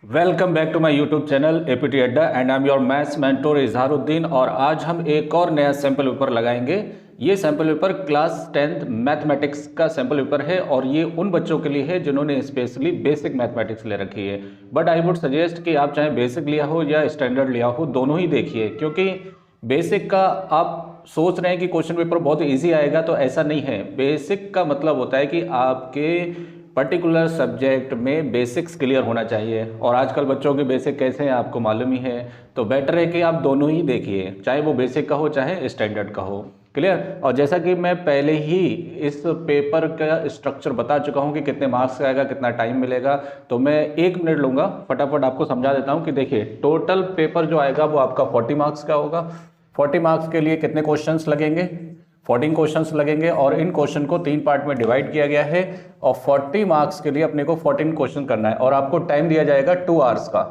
Welcome back to my YouTube channel APT Adda and I am your maths mentor Izharuddin. और आज हम एक और नया सैम्पल पेपर लगाएंगे। ये sample paper class 10th mathematics का सैम्पल पेपर है और ये उन बच्चों के लिए है जिन्होंने स्पेशली बेसिक मैथमेटिक्स ले रखी है। बट आई वुड सजेस्ट कि आप चाहे बेसिक लिया हो या स्टैंडर्ड लिया हो, दोनों ही देखिए, क्योंकि बेसिक का आप सोच रहे हैं कि क्वेश्चन पेपर बहुत ईजी आएगा, तो ऐसा नहीं है। बेसिक का मतलब होता है कि आपके पर्टिकुलर सब्जेक्ट में बेसिक्स क्लियर होना चाहिए, और आजकल बच्चों के बेसिक कैसे हैं आपको मालूम ही है। तो बेटर है कि आप दोनों ही देखिए, चाहे वो बेसिक का हो चाहे स्टैंडर्ड का हो। क्लियर। और जैसा कि मैं पहले ही इस पेपर का स्ट्रक्चर बता चुका हूं कि कितने मार्क्स का आएगा, कितना टाइम मिलेगा, तो मैं 1 मिनट लूँगा, फटाफट आपको समझा देता हूं कि देखिए टोटल पेपर जो आएगा वो आपका 40 मार्क्स का होगा। 40 मार्क्स के लिए कितने क्वेश्चंस लगेंगे? 14 क्वेश्चंस लगेंगे और इन क्वेश्चन को 3 पार्ट में डिवाइड किया गया है और 40 मार्क्स के लिए अपने को 14 क्वेश्चन करना है और आपको टाइम दिया जाएगा 2 आवर्स का।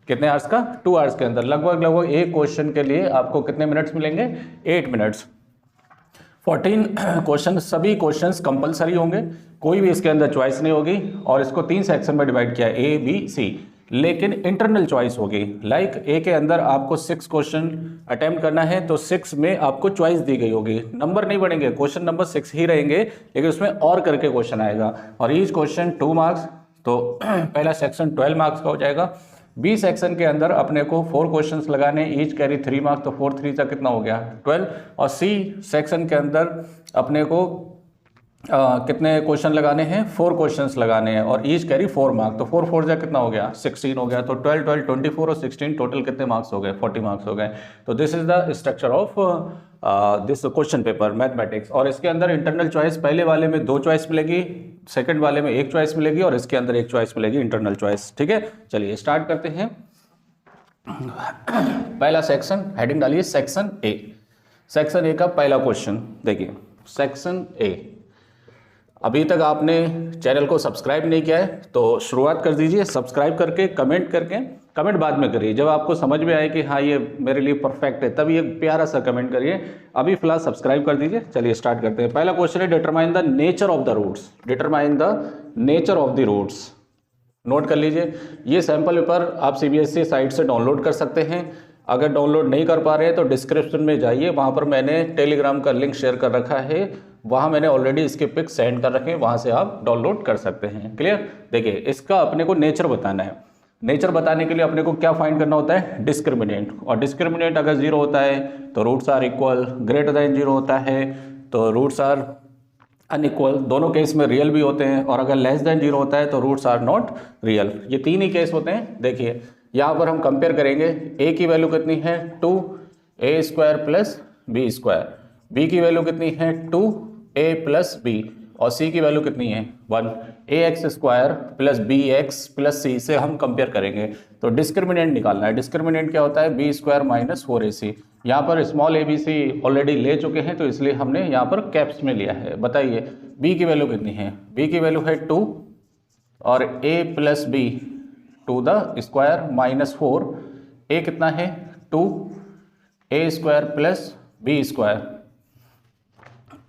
कितने आवर्स का? 2 आवर्स के अंदर लगभग एक क्वेश्चन के लिए आपको कितने मिनट्स मिलेंगे? 8 मिनट्स। 14 क्वेश्चन, सभी क्वेश्चंस कंपलसरी होंगे, कोई भी इसके अंदर चॉइस नहीं होगी और इसको 3 सेक्शन में डिवाइड किया है, ए बी सी, लेकिन इंटरनल चॉइस होगी। लाइक ए के अंदर आपको 6 क्वेश्चन अटेम्प्ट करना है तो 6 में आपको चॉइस दी गई होगी, नंबर नहीं बढ़ेंगे, क्वेश्चन नंबर 6 ही रहेंगे, लेकिन उसमें और करके क्वेश्चन आएगा और ईच क्वेश्चन 2 मार्क्स। तो पहला सेक्शन 12 मार्क्स का हो जाएगा। बी सेक्शन के अंदर अपने को 4 क्वेश्चंस लगाने, ईच कैरी 3 मार्क्स, तो 4 3 का कितना हो गया? 12। और सी सेक्शन के अंदर अपने को कितने क्वेश्चन लगाने हैं? 4 क्वेश्चंस लगाने हैं और ईच कैरी 4 मार्क्स, तो 4 4 जा कितना हो गया? 16 हो गया। तो 12 12 24 और 16 टोटल कितने मार्क्स हो गए? 40 मार्क्स हो गए। तो this is the structure of this question paper mathematics. और इसके अंदर इंटरनल चॉइस, पहले वाले में 2 चॉइस मिलेगी, सेकंड वाले में 1 चॉइस मिलेगी और इसके अंदर 1 चॉइस मिलेगी इंटरनल चॉइस। ठीक है, चलिए स्टार्ट करते हैं। पहला सेक्शन, हेडिंग डालिए सेक्शन ए। सेक्शन ए का पहला क्वेश्चन देखिए, सेक्शन ए। अभी तक आपने चैनल को सब्सक्राइब नहीं किया है तो शुरुआत कर दीजिए सब्सक्राइब करके, कमेंट बाद में करिए, जब आपको समझ में आए कि हाँ ये मेरे लिए परफेक्ट है तभी एक प्यारा सा कमेंट करिए। अभी फिलहाल सब्सक्राइब कर दीजिए। चलिए स्टार्ट करते हैं। पहला क्वेश्चन है, determine the nature of the roots. Determine the nature of the roots. Note कर लीजिए, ये सैम्पल पेपर आप सीबीएसई साइट से डाउनलोड कर सकते हैं। अगर डाउनलोड नहीं कर पा रहे हैं तो डिस्क्रिप्शन में जाइए, वहाँ पर मैंने टेलीग्राम का लिंक शेयर कर रखा है, वहाँ मैंने ऑलरेडी इसके पिक सेंड कर रखे हैं, वहाँ से आप डाउनलोड कर सकते हैं। क्लियर। देखिए इसका अपने को नेचर बताना है। नेचर बताने के लिए अपने को क्या फाइंड करना होता है? डिस्क्रिमिनेंट। और डिस्क्रिमिनेंट अगर 0 होता है तो roots are equal, greater than 0 होता है तो रूट्स आर अनइक्वल, दोनों केस में रियल भी होते हैं, और अगर लेस देन 0 होता है तो रूट्स आर नॉट रियल। ये 3 ही केस होते हैं। देखिए यहाँ पर हम कंपेयर करेंगे, ए की वैल्यू कितनी है? 2a² प्लस b², बी की वैल्यू कितनी है? 2a प्लस b, और c की वैल्यू कितनी है? 1। ax² plus bx plus c से हम कंपेयर करेंगे तो डिस्क्रिमिनेंट निकालना है। डिस्क्रिमिनेंट क्या होता है? b² minus 4ac। यहाँ पर स्मॉल abc ऑलरेडी ले चुके हैं तो इसलिए हमने यहाँ पर कैप्स में लिया है। बताइए b की वैल्यू कितनी है? b की वैल्यू है 2 और a plus b to the square minus 4, a कितना है? 2a² प्लस b²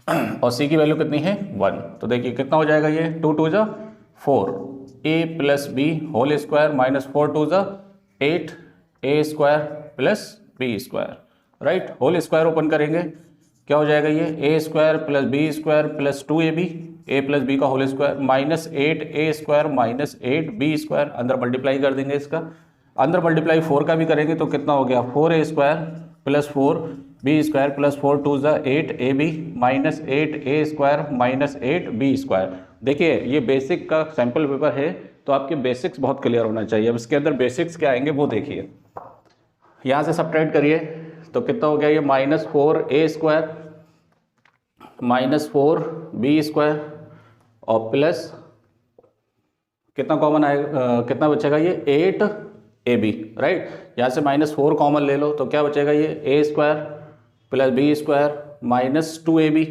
और c की वैल्यू कितनी है? 1। तो देखिए कितना हो जाएगा ये? 2 2 जा 4, a plus b whole square minus 4 2 जा 8, a² plus b²। Right, whole square open करेंगे, क्या हो जाएगा ये? a² plus b² plus 2ab, a plus b का whole square minus 8a² minus 8b², अंदर मल्टीप्लाई कर देंगे इसका, अंदर मल्टीप्लाई 4 का भी करेंगे तो कितना हो गया? 4a² प्लस 4b² प्लस 4 2 जा 8ab minus 8a² minus 8b²। देखिए ये बेसिक का सैम्पल पेपर है तो आपके बेसिक्स बहुत क्लियर होना चाहिए। अब इसके अंदर बेसिक्स क्या आएंगे वो देखिए, यहाँ से सब्ट्रैक्ट करिए तो कितना हो गया ये? माइनस 4a² माइनस 4b² और प्लस कितना कॉमन आएगा? कितना बचेगा ये? 8ab। राइट, यहाँ से माइनस 4 कॉमन ले लो तो क्या बचेगा ये? a² plus b² minus 2ab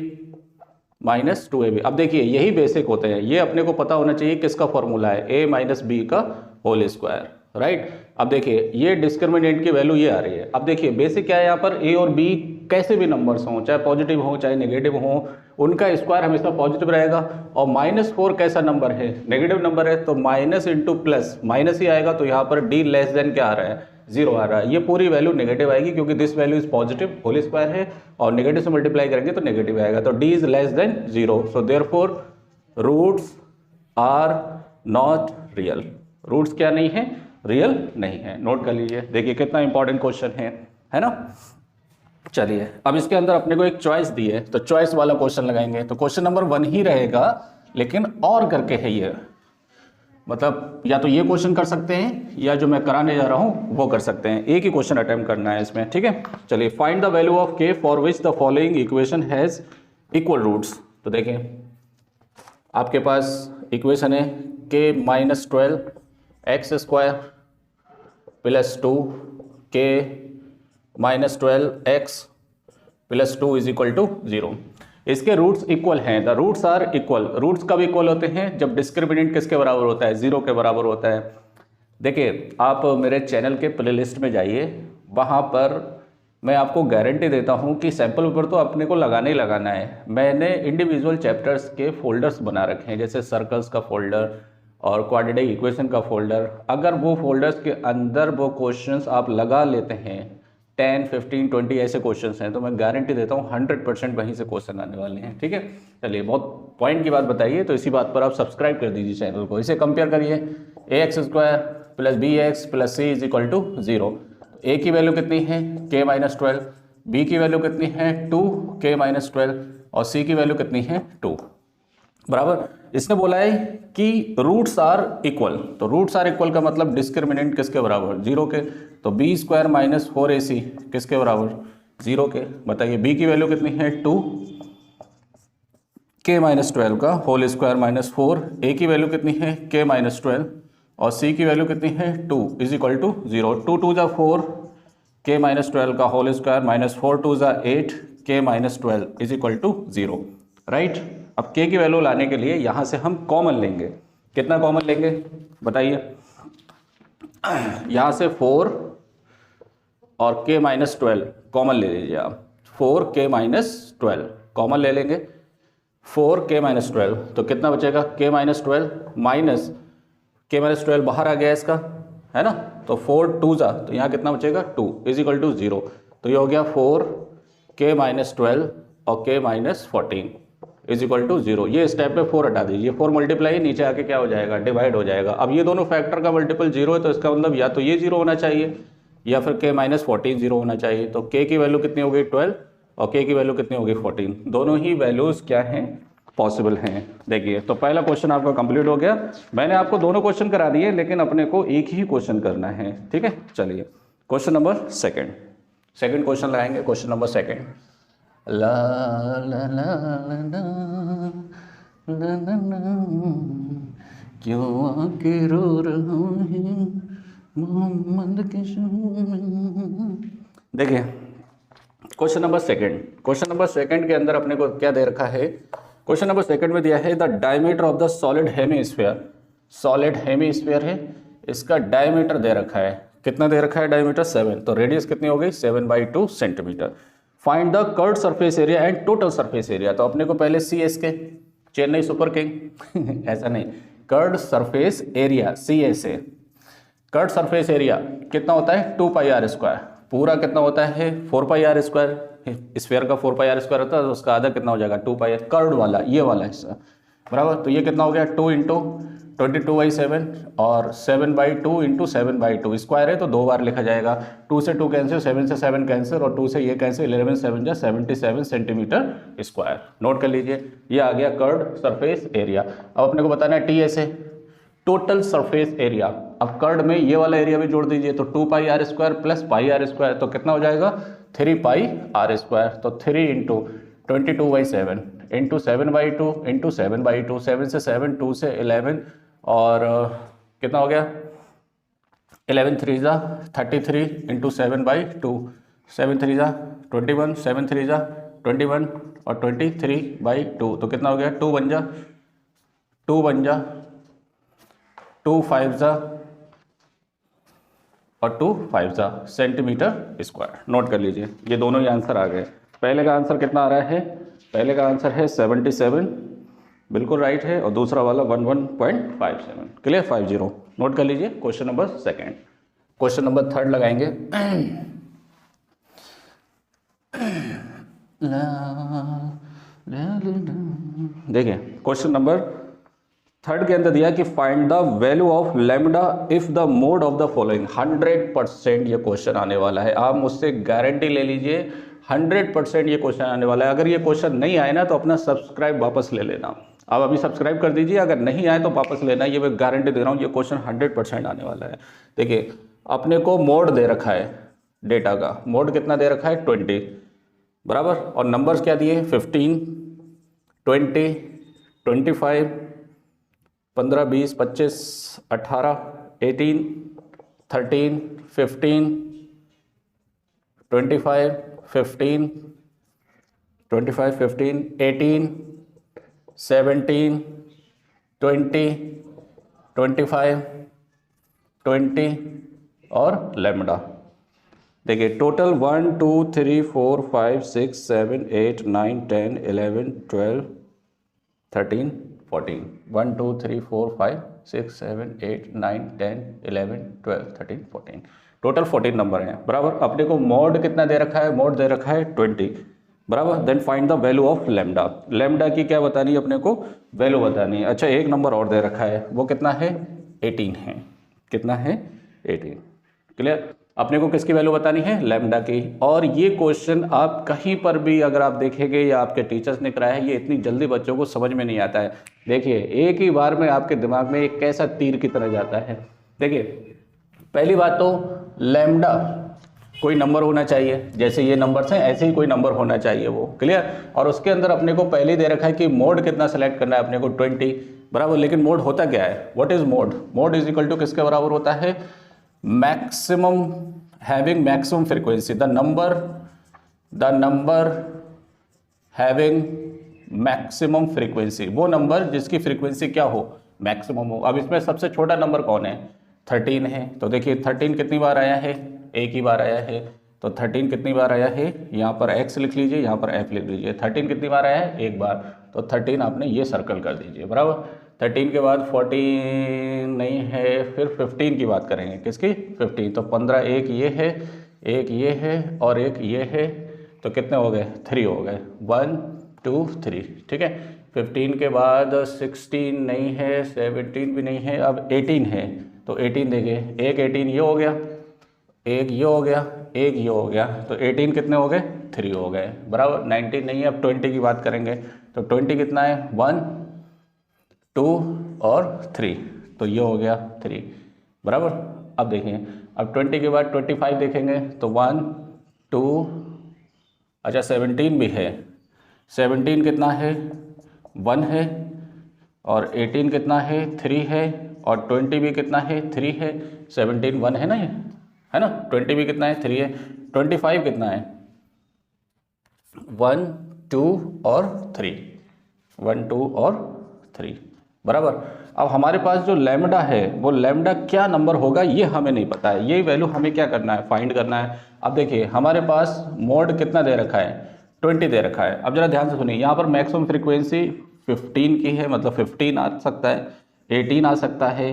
minus 2ab। अब देखिए यही बेसिक होते हैं, ये अपने को पता होना चाहिए किसका फॉर्मूला है? a माइनस b का होल स्क्वायर। राइट, अब देखिए ये डिस्क्रिमिनेंट की वैल्यू ये आ रही है। अब देखिए बेसिक क्या है यहाँ पर? a और b कैसे भी नंबर्स हों, चाहे पॉजिटिव हो चाहे नेगेटिव हो, उनका स्क्वायर हमेशा पॉजिटिव रहेगा। और -4 कैसा नंबर है, नेगेटिव नंबर है, तो माइनस इंटू प्लस माइनस ही आएगा, तो यहाँ पर d लेस देन क्या आ रहा है, 0 आ रहा है। ये पूरी वैल्यू नेगेटिव आएगी क्योंकि this value is positive, whole square है, और नेगेटिव से मल्टीप्लाई करेंगे तो नेगेटिव आएगा, तो d is less than 0। So therefore roots are not real, roots क्या नहीं है, रियल नहीं है। नोट कर लीजिए, देखिए कितना इंपॉर्टेंट क्वेश्चन है ना। चलिए अब इसके अंदर अपने को एक चॉइस दी है, तो चॉइस वाला क्वेश्चन लगाएंगे। तो क्वेश्चन नंबर 1 ही रहेगा, लेकिन और करके है ये, मतलब या तो ये क्वेश्चन कर सकते हैं या जो मैं कराने जा रहा हूं वो कर सकते हैं, एक ही क्वेश्चन अटेम्प्ट करना है इसमें, ठीक है। चलिए, find the value of k for which the following equation has equal roots. तो देखें आपके पास इक्वेशन है k - 12 x square plus 2 k - 12 x plus 2 is equal to 0। इसके रूट्स इक्वल हैं, the roots are equal. Roots कब equal होते हैं, जब डिस्क्रिमिनेंट किसके बराबर होता है, 0 के बराबर होता है। देखिए आप मेरे चैनल के प्लेलिस्ट में जाइए, वहाँ पर मैं आपको गारंटी देता हूँ कि सैम्पल पेपर तो अपने को लगाना ही लगाना है। मैंने इंडिविजुअल चैप्टर्स के फोल्डर्स बना रखे हैं, जैसे सर्कल्स का फोल्डर और क्वाड्रेटिक इक्वेशन का फोल्डर। अगर वो फोल्डर्स के अंदर वो क्वेश्चंस आप लगा लेते हैं, 10, 15, 20 ऐसे क्वेश्चंस हैं, तो मैं गारंटी देता हूँ 100% वहीं से क्वेश्चन आने वाले हैं, ठीक है। चलिए, बहुत पॉइंट की बात बताइए, तो इसी बात पर आप सब्सक्राइब कर दीजिए चैनल को। इसे कंपेयर करिए, ax square plus bx plus c is equal to 0। a की वैल्यू कितनी है, k - 12, b की वैल्यू कितनी है 2k - 12, और c की वैल्यू कितनी है 2, बराबर। इसने बोला है कि रूट्स आर इक्वल, तो रूट्स आर इक्वल का मतलब डिस्क्रिमिनेंट किसके बराबर, 0 के। तो b स्क्वायर माइनस 4ac किसके बराबर, 0 के। बताइए b की वैल्यू कितनी है 2, k - 12 का होल स्क्वायर माइनस 4, a की वैल्यू कितनी है k - 12, और c की वैल्यू कितनी है 2 इज इक्वल टू 0। 2 2 = 4, k - 12 का whole square minus 4 2 = 8, k - 12 is equal to 0, right. अब k की वैल्यू लाने के लिए यहाँ से हम कॉमन लेंगे, कितना कॉमन लेंगे बताइए। यहाँ से 4 और k - 12 कॉमन ले लीजिए आप, 4k - 12 कॉमन ले लेंगे, 4k - 12, तो कितना बचेगा, k - 12 माइनस k - 12 बाहर आ गया इसका, है ना, तो 4 2 जा, तो यहाँ कितना बचेगा 2 इज इक्वल टू 0। तो ये हो गया 4k - 12 और k - 14 इज इक्वल टू 0। ये स्टेप पे 4 हटा दीजिए, 4 मल्टीप्लाई नीचे आके क्या हो जाएगा, डिवाइड हो जाएगा। अब ये दोनों फैक्टर का मल्टीपल 0 है, तो इसका मतलब या तो ये 0 होना चाहिए या फिर k - 14 0 होना चाहिए। तो k की वैल्यू कितनी हो गई 12 और k की वैल्यू कितनी हो गई 14, दोनों ही वैल्यूज़ क्या हैं, पॉसिबल हैं। देखिए, तो पहला क्वेश्चन आपका कंप्लीट हो गया। मैंने आपको दोनों क्वेश्चन करा दिए, लेकिन अपने को एक ही क्वेश्चन करना है, ठीक है। चलिए, क्वेश्चन नंबर सेकंड क्वेश्चन लगाएंगे। क्वेश्चन नंबर सेकंड, ला ला ला ला ला ला ला क्यों आके रो रहा है मोहम्मद के शाम। देखिए, क्वेश्चन नंबर सेकंड के अंदर अपने को क्या दे रखा है, क्वेश्चन नंबर सेकंड में दिया है the diameter of the solid hemisphere है, इसका डायमीटर दे रखा है, कितना दे रखा है डायमीटर 7, तो रेडियस कितनी हो गई 7/2 centimetre. Find the curved surface area and total surface area. तो अपने को पहले CSK, चेन्नई सुपर किंग ऐसा नहीं, curved surface area CSA, curved surface area कितना होता है 2πr², पूरा कितना होता है 4πr², स्फीयर का 4πr² होता है, तो उसका आधा कितना हो जाएगा 2πr, कर्व्ड वाला ये वाला हिस्सा, बराबर। तो ये कितना हो गया 2 × 22/7 और 7/2 × 7/2 स्क्वायर है, तो 2 बार लिखा जाएगा। 2 से 2 कैंसिल, 7 से 7 कैंसिल, और 2 से ये कैंसिल, 11 7 = 77 सेंटीमीटर स्क्वायर। नोट कर लीजिए, ये आ गया कर्व्ड सरफेस एरिया। अब अपने को बताना है TSA, टोटल सरफेस एरिया। अब कर्व्ड में ये वाला एरिया भी जोड़ दीजिए, तो 2πr² प्लस πr², तो कितना हो जाएगा 3πr², तो 3 × 22/7 × 7/2 × 7/2, 7 से 7, 2 से 11, और कितना हो गया 11 3 = 33 × 7/2, 7 3 = 21, 7 3 = 21 और 23/2, तो कितना हो गया 2 बन जा 2 5 = और 2 5 सेंटीमीटर स्क्वायर। नोट कर लीजिए, ये दोनों ही आंसर आ गए। पहले का आंसर कितना आ रहा है? पहले का आंसर है 77, बिल्कुल राइट है, और दूसरा वाला 11.57। क्लियर? 50। नोट कर लीजिए। Question number second. Question number third लगाएंगे। देखिए क्वेश्चन नंबर थर्ड के अंदर दिया कि find the value of lambda if the mode of the following. 100% ये क्वेश्चन आने वाला है, आप मुझसे गारंटी ले लीजिए 100% ये क्वेश्चन आने वाला है। अगर ये क्वेश्चन नहीं आए ना तो अपना सब्सक्राइब वापस ले लेना। आप अभी सब्सक्राइब कर दीजिए, अगर नहीं आए तो वापस लेना, ये मैं गारंटी दे रहा हूँ, ये क्वेश्चन 100% आने वाला है। देखिए अपने को मोड दे रखा है, डेटा का मोड कितना दे रखा है? 20, बराबर, और नंबर्स क्या दिए? 15, 20, 25, 15, 20, 25, 18, 18, 13, 15, 25, 15, 25, 15, 18, 17, 20, 25, 20 और लैम्डा। देखिए टोटल 1 2 3 4 5 6 7 8 9 10 11 12 13 14। 1 2 3 4 5 6 7 8 9 10 11 12 13 14, टोटल 14 नंबर हैं, बराबर। अपने को मोड कितना दे रखा है? मोड दे रखा है 20, बराबर। Then find the value of lambda. Lambda की क्या बतानी है अपने को? वैल्यू बतानी है। अच्छा एक नंबर और दे रखा है, वो कितना है? 18 है। कितना है? 18। क्लियर? अपने को किसकी वैल्यू बतानी है? लैम्डा की। और ये क्वेश्चन आप कहीं पर भी अगर आप देखेंगे या आपके टीचर्स ने कराया है, ये इतनी जल्दी बच्चों को समझ में नहीं आता है। देखिए एक ही बार में आपके दिमाग में एक कैसा तीर की तरह जाता है। देखिए पहली बात तो लैम्डा कोई नंबर होना चाहिए, जैसे ये नंबर्स हैं ऐसे ही कोई नंबर होना चाहिए वो। क्लियर? और उसके अंदर अपने को पहले दे रखा है कि मोड कितना सेलेक्ट करना है अपने को? 20, बराबर। लेकिन मोड होता क्या है? What is mode? Mode is equal to किसके बराबर होता है? Maximum having maximum frequency, the number having maximum frequency, वो नंबर जिसकी फ्रीक्वेंसी क्या हो? मैक्सिमम हो। अब इसमें सबसे छोटा नंबर कौन है? 13 है। तो देखिए 13 कितनी बार आया है? एक ही बार आया है। तो 13 कितनी बार आया है? यहाँ पर x लिख लीजिए, यहाँ पर f लिख लीजिए। 13 कितनी बार आया है? एक बार। तो 13 आपने ये सर्कल कर दीजिए, बराबर। 13 के बाद 14 नहीं है, फिर 15 की बात करेंगे। किसकी? 15। तो 15, एक ये है, एक ये है और एक ये है, तो कितने हो गए? 3 हो गए। 1 2 3, ठीक है। 15 के बाद 16 नहीं है, 17 भी नहीं है, अब 18 है। तो 18 देखिए, एक 18 ये हो गया, एक ये हो गया, एक ये हो गया, तो 18 कितने हो गए? 3 हो गए, बराबर। 19 नहीं है। अब 20 की बात करेंगे तो 20 कितना है? 1 2 और 3, तो ये हो गया 3, बराबर। अब देखिए अब 20 के बाद 25 देखेंगे तो 1 2, अच्छा 17 भी है। 17 कितना है? 1 है। और 18 कितना है? 3 है। और 20 भी कितना है? 3 है। 17 1 है ना, ये है ना। 20 भी कितना है? 3 है। 25 कितना है? 1 2 और 3, 1 2 और 3, बराबर। अब हमारे पास जो लैम्डा है वो लैम्डा क्या नंबर होगा ये हमें नहीं पता है, ये वैल्यू हमें क्या करना है? फाइंड करना है। अब देखिए हमारे पास मोड कितना दे रखा है? 20 दे रखा है। अब जरा ध्यान से सुनिए, यहाँ पर मैक्सिमम फ्रीक्वेंसी 15 की है, मतलब 15 आ सकता है, 18 आ सकता है,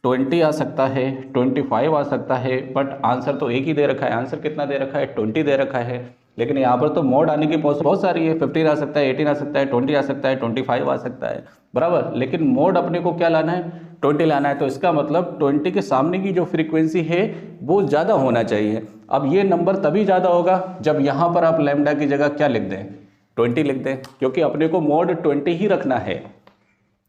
20 आ सकता है, 25 आ सकता है, बट आंसर तो एक ही दे रखा है। आंसर कितना दे रखा है? 20 दे रखा है। लेकिन यहाँ पर तो मोड आने की बहुत सारी है। 15 आ सकता है, 18 आ सकता है, 20 आ सकता है, 25 आ सकता है, बराबर। लेकिन मोड अपने को क्या लाना है? 20 लाना है। तो इसका मतलब 20 के सामने की जो फ्रीक्वेंसी है वो ज़्यादा होना चाहिए। अब ये नंबर तभी ज़्यादा होगा जब यहाँ पर आप लैम्डा की जगह क्या लिख दें? 20 लिख दें, क्योंकि अपने को मोड 20 ही रखना है।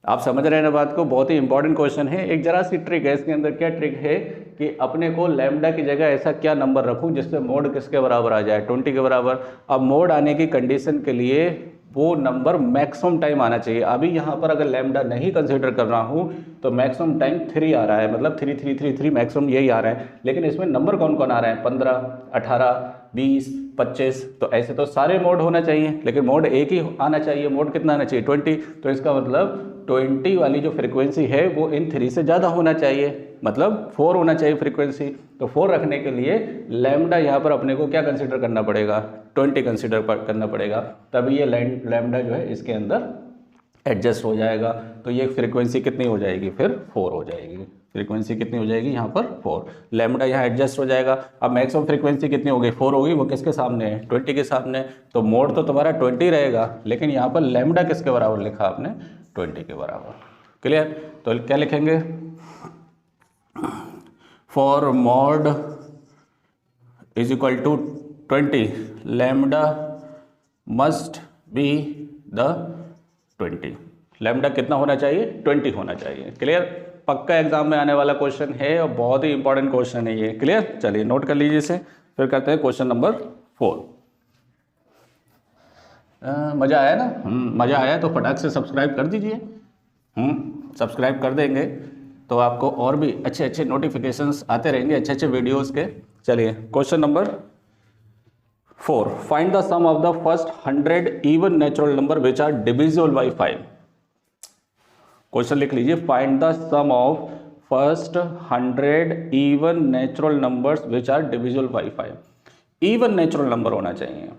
आप समझ रहे हैं ना बात को? बहुत ही इंपॉर्टेंट क्वेश्चन है। एक जरा सी ट्रिक है इसके अंदर। क्या ट्रिक है कि अपने को लैम्डा की जगह ऐसा क्या नंबर रखूं जिससे मोड किसके बराबर आ जाए? 20 के बराबर। अब मोड आने की कंडीशन के लिए वो नंबर मैक्सिमम टाइम आना चाहिए। अभी यहाँ पर अगर लैम्डा नहीं कंसिडर कर रहा हूँ तो मैक्सिमम टाइम 3 आ रहा है, मतलब 3 3 3 3 मैक्सिमम यही आ रहा है। लेकिन इसमें नंबर कौन कौन आ रहा है? 15 18 20 25। तो ऐसे तो सारे मोड होना चाहिए, लेकिन मोड एक ही आना चाहिए। मोड कितना आना चाहिए? 20। तो इसका मतलब 20 वाली जो फ्रीक्वेंसी है वो इन 3 से ज़्यादा होना चाहिए, मतलब 4 होना चाहिए फ्रीक्वेंसी। तो 4 रखने के लिए लैम्डा यहाँ पर अपने को क्या कंसिडर करना पड़ेगा? 20 कंसिडर करना पड़ेगा, तभी ये लैम्डा जो है इसके अंदर एडजस्ट हो जाएगा। तो ये फ्रीक्वेंसी कितनी हो जाएगी? फिर 4 हो जाएगी। फ्रीक्वेंसी कितनी हो जाएगी यहाँ पर? 4। लैम्डा यहाँ एडजस्ट हो जाएगा। अब मैक्सिमम फ्रीक्वेंसी कितनी होगी? 4 होगी। वो किसके सामने है? 20 के सामने। तो मोड तो तुम्हारा 20 रहेगा, लेकिन यहाँ पर लैम्डा किसके बराबर लिखा आपने? 20 के बराबर। क्लियर? तो क्या लिखेंगे? For mode is equal to 20 lambda must be the 20। Lambda कितना होना चाहिए? 20 होना चाहिए। क्लियर? पक्का एग्जाम में आने वाला क्वेश्चन है और बहुत ही इंपॉर्टेंट क्वेश्चन है ये। क्लियर? चलिए नोट कर लीजिए इसे। फिर करते हैं क्वेश्चन नंबर 4। मज़ा आया ना? मज़ा आया तो फटाक से सब्सक्राइब कर दीजिए। सब्सक्राइब कर देंगे तो आपको और भी अच्छे अच्छे नोटिफिकेशंस आते रहेंगे, अच्छे अच्छे वीडियोस के। चलिए question number 4, find the sum of the first 100 even natural number which are divisible by 5। Question लिख लीजिए, find the sum of first 100 even natural numbers which are divisible by 5। Even natural number होना चाहिए,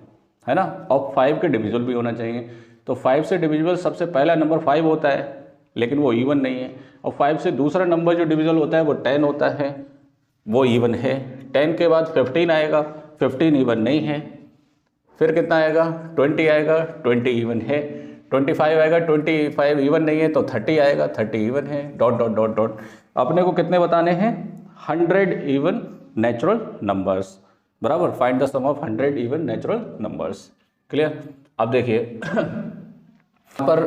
है ना, और 5 के divisible भी होना चाहिए। तो 5 से डिविजिबल सबसे पहला नंबर 5 होता है, लेकिन वो इवन नहीं है। और 5 से दूसरा नंबर जो डिविजिबल होता है वो 10 होता है, वो इवन है। 10 के बाद 15 आएगा, 15 इवन नहीं है। फिर कितना आएगा? 20 आएगा, 20 इवन है। 25 आएगा, 25 इवन नहीं है, तो 30 आएगा, 30 इवन है। Dot dot dot dot. अपने को कितने बताने हैं? 100 इवन नेचुरल नंबर्स। बराबर, find the sum of 100 even natural numbers. Clear? अब देखिए यहाँ पर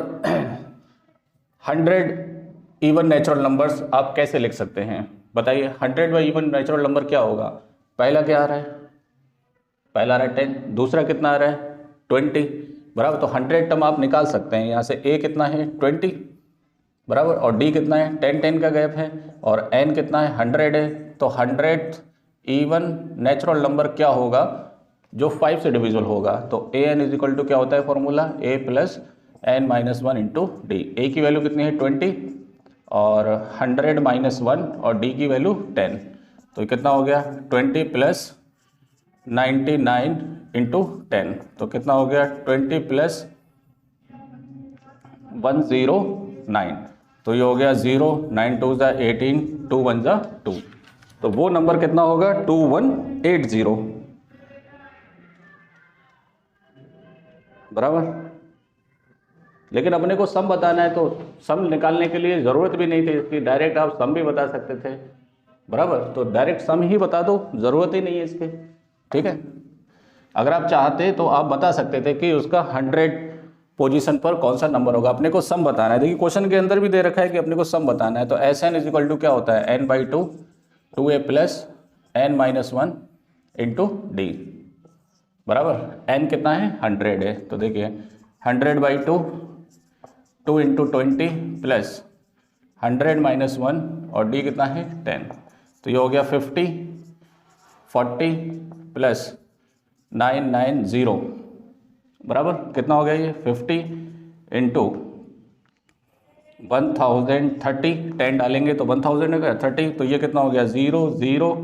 100 इवन नेचुरल नंबर्स आप कैसे लिख सकते हैं? बताइए। 100 बाई इवन नेचुरल नंबर क्या होगा? पहला क्या आ रहा है? पहला आ रहा है 10, दूसरा कितना आ रहा है? 20। बराबर, तो 100 टर्म आप निकाल सकते हैं। यहाँ से a कितना है? 20। बराबर, और d कितना है? 10 का गैप है, और n कितना है? 100 है। तो 100 इवन नेचुरल नंबर क्या होगा? जो 5 से डिविजिबल होगा। तो an इज इक्वल टू क्या होता है formula? a plus n minus 1 into D. a की वैल्यू कितनी है? 20, और 100 माइनस 1, और d की वैल्यू 10। तो ये कितना हो गया? 20 प्लस 99 इंटू 10। तो कितना हो गया? 20 प्लस 109। तो ये हो गया 0, 9 2 ज़ा 18, 2 1 ज़ा 2। तो वो नंबर कितना होगा? 2180। बराबर। लेकिन अपने को सम बताना है, तो सम निकालने के लिए ज़रूरत भी नहीं थी इसकी, डायरेक्ट आप सम भी बता सकते थे। बराबर, तो डायरेक्ट सम ही बता दो, ज़रूरत ही नहीं है इसके। ठीक है? अगर आप चाहते तो आप बता सकते थे कि उसका 100 पोजीशन पर कौन सा नंबर होगा। अपने को सम बताना है। देखिए क्वेश्चन के अंदर भी दे रखा है कि अपने को सम बताना है। तो Sn इज इक्वल टू क्या होता है? n/2, 2a plus n minus 1 into D. बराबर, n कितना है? 100 है। तो देखिए 100/2, 2 इंटू 20 प्लस 100 माइनस 1, और d कितना है? 10। तो ये हो गया 50, 40 प्लस 990। बराबर, कितना हो गया ये? 50 इंटू 1030, 10 डालेंगे तो 1000 हो गया, 30। तो ये कितना हो गया? 0 0,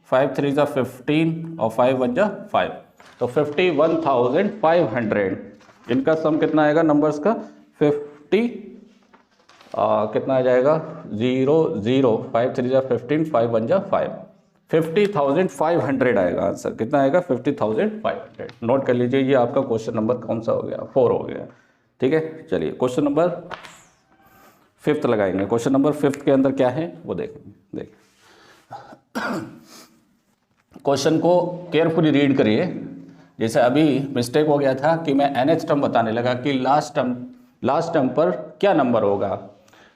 5 3 ज़ा 15, और 5 1 ज़ा 5। तो 51,500। इनका सम कितना आएगा नंबर्स का? 50 कितना आ जाएगा? 0 0, 5 3 ज़ा 15, 5 1 ज़ा 5। 50,500 आएगा आंसर। कितना आएगा? 50,500। नोट कर लीजिए, ये आपका क्वेश्चन नंबर कौन सा हो गया? 4 हो गया। ठीक है? चलिए क्वेश्चन नंबर 5 लगाएंगे। क्वेश्चन नंबर 5 के अंदर क्या है वो देखेंगे। देखिए क्वेश्चन को केयरफुली रीड करिए। जैसे अभी मिस्टेक हो गया था कि मैं nth टर्म बताने लगा कि लास्ट टर्म पर क्या नंबर होगा,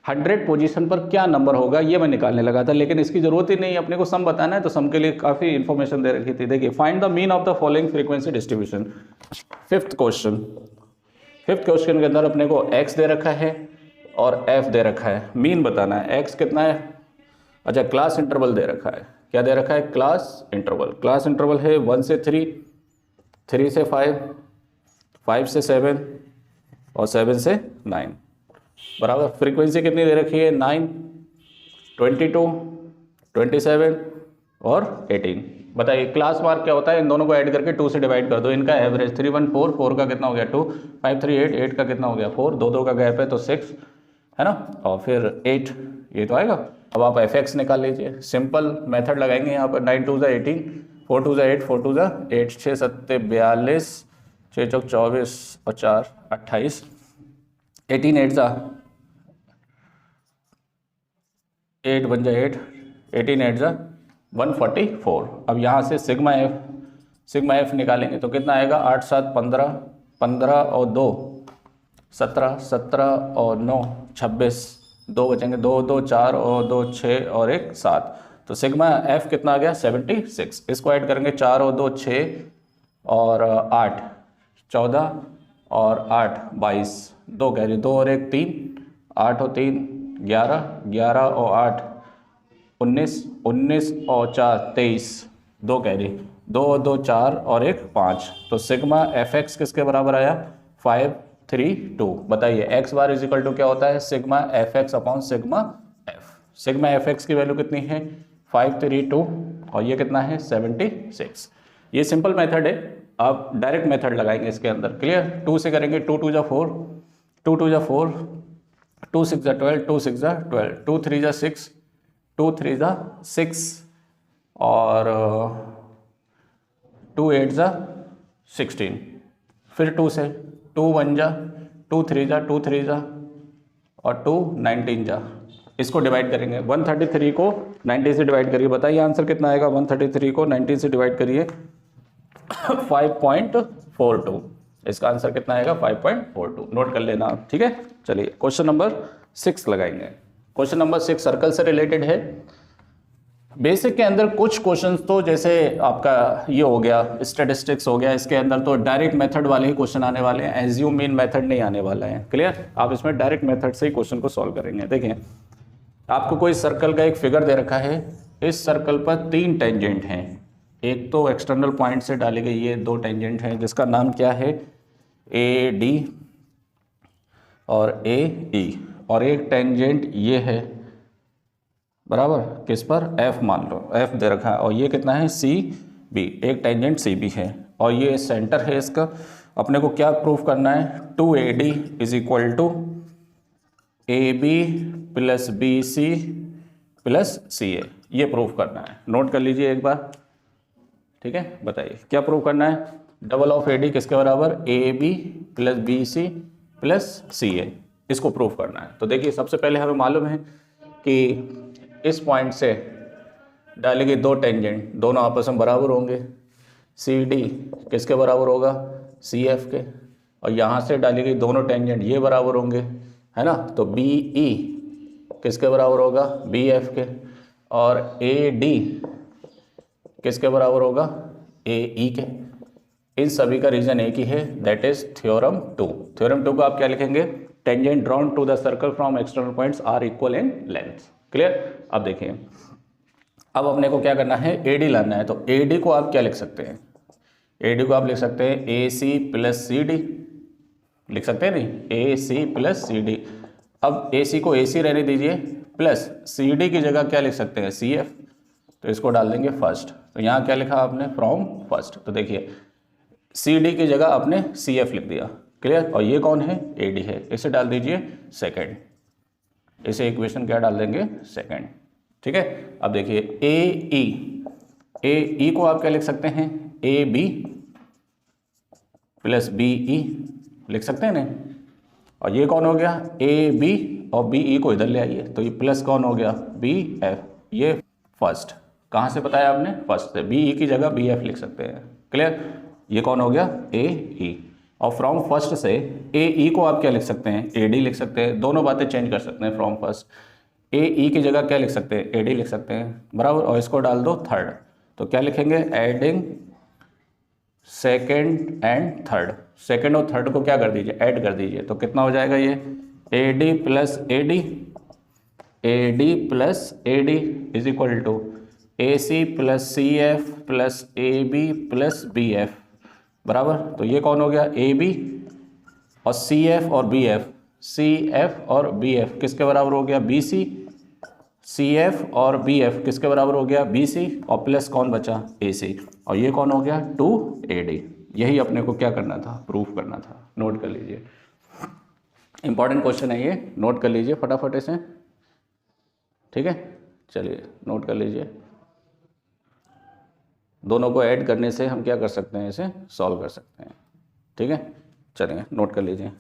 100 पोजीशन पर क्या नंबर होगा, ये मैं निकालने लगा था। लेकिन इसकी ज़रूरत ही नहीं, अपने को सम बताना है, तो सम के लिए काफ़ी इन्फॉर्मेशन दे रखी थी। देखिए, find the mean of the following frequency distribution. Fifth question के अंदर अपने को x दे रखा है और f दे रखा है। मीन बताना है। x कितना है? अच्छा, क्लास इंटरवल दे रखा है। क्या दे रखा है? Class interval. क्लास इंटरवल है 1 से 3, 3 से 5, 5 से 7 और 7 से 9 बराबर। फ्रीक्वेंसी कितनी दे रखी है? 9, 22, 27 और 18। बताइए क्लास मार्क क्या होता है? इन दोनों को ऐड करके 2 से डिवाइड कर दो। इनका एवरेज 3 1 4, 4 का कितना हो गया 2, 5 3 8, 8 का कितना हो गया 4, 2 2 का गैप है तो 6 है ना, और फिर 8, ये तो आएगा। अब आप fx निकाल लीजिए, सिंपल मेथड लगाएंगे यहाँ पर। 9 2 18, 4 2 8, 4 2 8, 6 7 42, 6 चौक 24 और 4 28, 18 8 8 बन जाए 8, 18 8 144। अब यहाँ से सिग्मा एफ निकालेंगे तो कितना आएगा? 8 7 15, 15 और 2 17, 17 और 9 26, 2 बचेंगे, 2 2 4 और 2 6 और 1 7। तो सिग्मा एफ कितना आ गया? 76। इसको ऐड करेंगे, 4 और 2 6 और 8 14 और 8 22, 2 कैरी, 2 और 1 3, 8 और 3 11, 11 और 8 19, 19 और 4 23, 2 कैरी, 2 और 2 4 और 1 5। तो सिग्मा एफ एक्स किसके बराबर आया? 5 3 2। बताइए x bar is equal to क्या होता है? Sigma f x upon sigma f. Sigma f x की वैल्यू कितनी है? 5 3 2 और ये कितना है? 76। ये सिंपल मेथड है, आप डायरेक्ट मेथड लगाएंगे इसके अंदर। क्लियर? 2 से करेंगे, 2 2 जा 4, 2 2 जा 4, 2 6 जा 12, 2 6 जा 12, 2 3 जा 6, 2 3 जा 6 और 2 8 जा 16। फिर 2 से 2 1 जा, 2 3 जा, 2 3 जा और 2 19 जा। इसको डिवाइड करेंगे, 133 को 90 से डिवाइड करिए। बताइए आंसर कितना आएगा? 133 को 90 से डिवाइड करिए 5.42। इसका आंसर कितना आएगा? 5.42। नोट कर लेना आप, ठीक है। चलिए क्वेश्चन नंबर 6 लगाएंगे। क्वेश्चन नंबर 6 सर्कल से रिलेटेड है। बेसिक के अंदर कुछ क्वेश्चंस तो जैसे आपका ये हो गया, स्टैटिस्टिक्स हो गया, इसके अंदर तो डायरेक्ट मेथड वाले ही क्वेश्चन आने वाले हैं, एज्यूम मीन मेथड नहीं आने वाला है। क्लियर? आप इसमें डायरेक्ट मेथड से ही क्वेश्चन को सॉल्व करेंगे। देखिए आपको कोई सर्कल का एक फिगर दे रखा है, इस सर्कल पर 3 टेंजेंट हैं। एक तो एक्सटर्नल पॉइंट से डाली गई ये 2 टेंजेंट हैं जिसका नाम क्या है? ए डी और ए ई, और एक टेंजेंट ये है बराबर, किस पर? एफ मान लो, एफ दे रखा है, और ये कितना है? सी बी, एक टेंजेंट सी बी है और ये सेंटर है इसका। अपने को क्या प्रूफ करना है? 2AD is equal to AB plus BC plus CA, ये प्रूफ करना है। नोट कर लीजिए एक बार, ठीक है। बताइए क्या प्रूफ करना है? डबल ऑफ AD किसके बराबर? AB plus BC plus CA, इसको प्रूफ करना है। तो देखिए सबसे पहले हमें मालूम है कि इस पॉइंट से डाली गई 2 टेंजेंट दोनों आपस में बराबर होंगे। CD किसके बराबर होगा? CF के। और यहाँ से डाली गई दोनों टेंजेंट ये बराबर होंगे, है ना। तो BE किसके बराबर होगा? BF के। और AD किसके बराबर होगा? AE के। इन सभी का रीजन एक ही है, दैट इज थ्योरम 2। थ्योरम 2 को आप क्या लिखेंगे? Tangent drawn to the circle from external points are equal in length. Clear? अब देखिए, अब अपने को क्या करना है? AD लाना है। तो AD को आप क्या लिख सकते हैं? AD को आप लिख सकते हैं AC प्लस CD, लिख सकते हैं नहीं? AC plus CD। अब AC को AC रहने दीजिए, प्लस CD की जगह क्या लिख सकते हैं? CF। तो इसको डाल देंगे फर्स्ट। तो यहाँ क्या लिखा आपने? From first. तो देखिए CD की जगह आपने CF लिख दिया। क्लियर? और ये कौन है? AD है, इसे डाल दीजिए सेकेंड। इसे इक्वेशन क्या डाल देंगे? सेकेंड। ठीक है। अब देखिए AE को आप क्या लिख सकते हैं? AB प्लस BE लिख सकते हैं ना। और ये कौन हो गया? AB और BE को इधर ले आइए, तो ये प्लस कौन हो गया? BF। ये फर्स्ट कहाँ से बताया आपने? फर्स्ट से। BE की जगह BF लिख सकते हैं। क्लियर? ये कौन हो गया? AE। और फ्रॉम फर्स्ट से AE को आप क्या लिख सकते हैं? AD लिख सकते हैं। दोनों बातें चेंज कर सकते हैं। फ्रॉम फर्स्ट AE की जगह क्या लिख सकते हैं? AD लिख सकते हैं, बराबर। और इसको डाल दो थर्ड, तो क्या लिखेंगे? Adding second and third. Second और थर्ड को क्या कर दीजिए? ऐड कर दीजिए। तो कितना हो जाएगा ये? AD plus AD, AD plus AD is equal to AC plus CF plus AB plus BF बराबर। तो ये कौन हो गया, ए बी, और सी एफ और बी एफ, सी एफ और बी एफ किसके बराबर हो गया, बी सी, सी एफ और बी एफ किसके बराबर हो गया, बी सी, और प्लस कौन बचा, ए सी, और ये कौन हो गया, 2AD। यही अपने को क्या करना था, प्रूफ करना था। नोट कर लीजिए, इंपॉर्टेंट क्वेश्चन है ये, नोट कर लीजिए फटाफट इसे, ठीक है। चलिए नोट कर लीजिए, दोनों को ऐड करने से हम क्या कर सकते हैं, इसे सॉल्व कर सकते हैं, ठीक है। चलिए नोट कर लीजिए,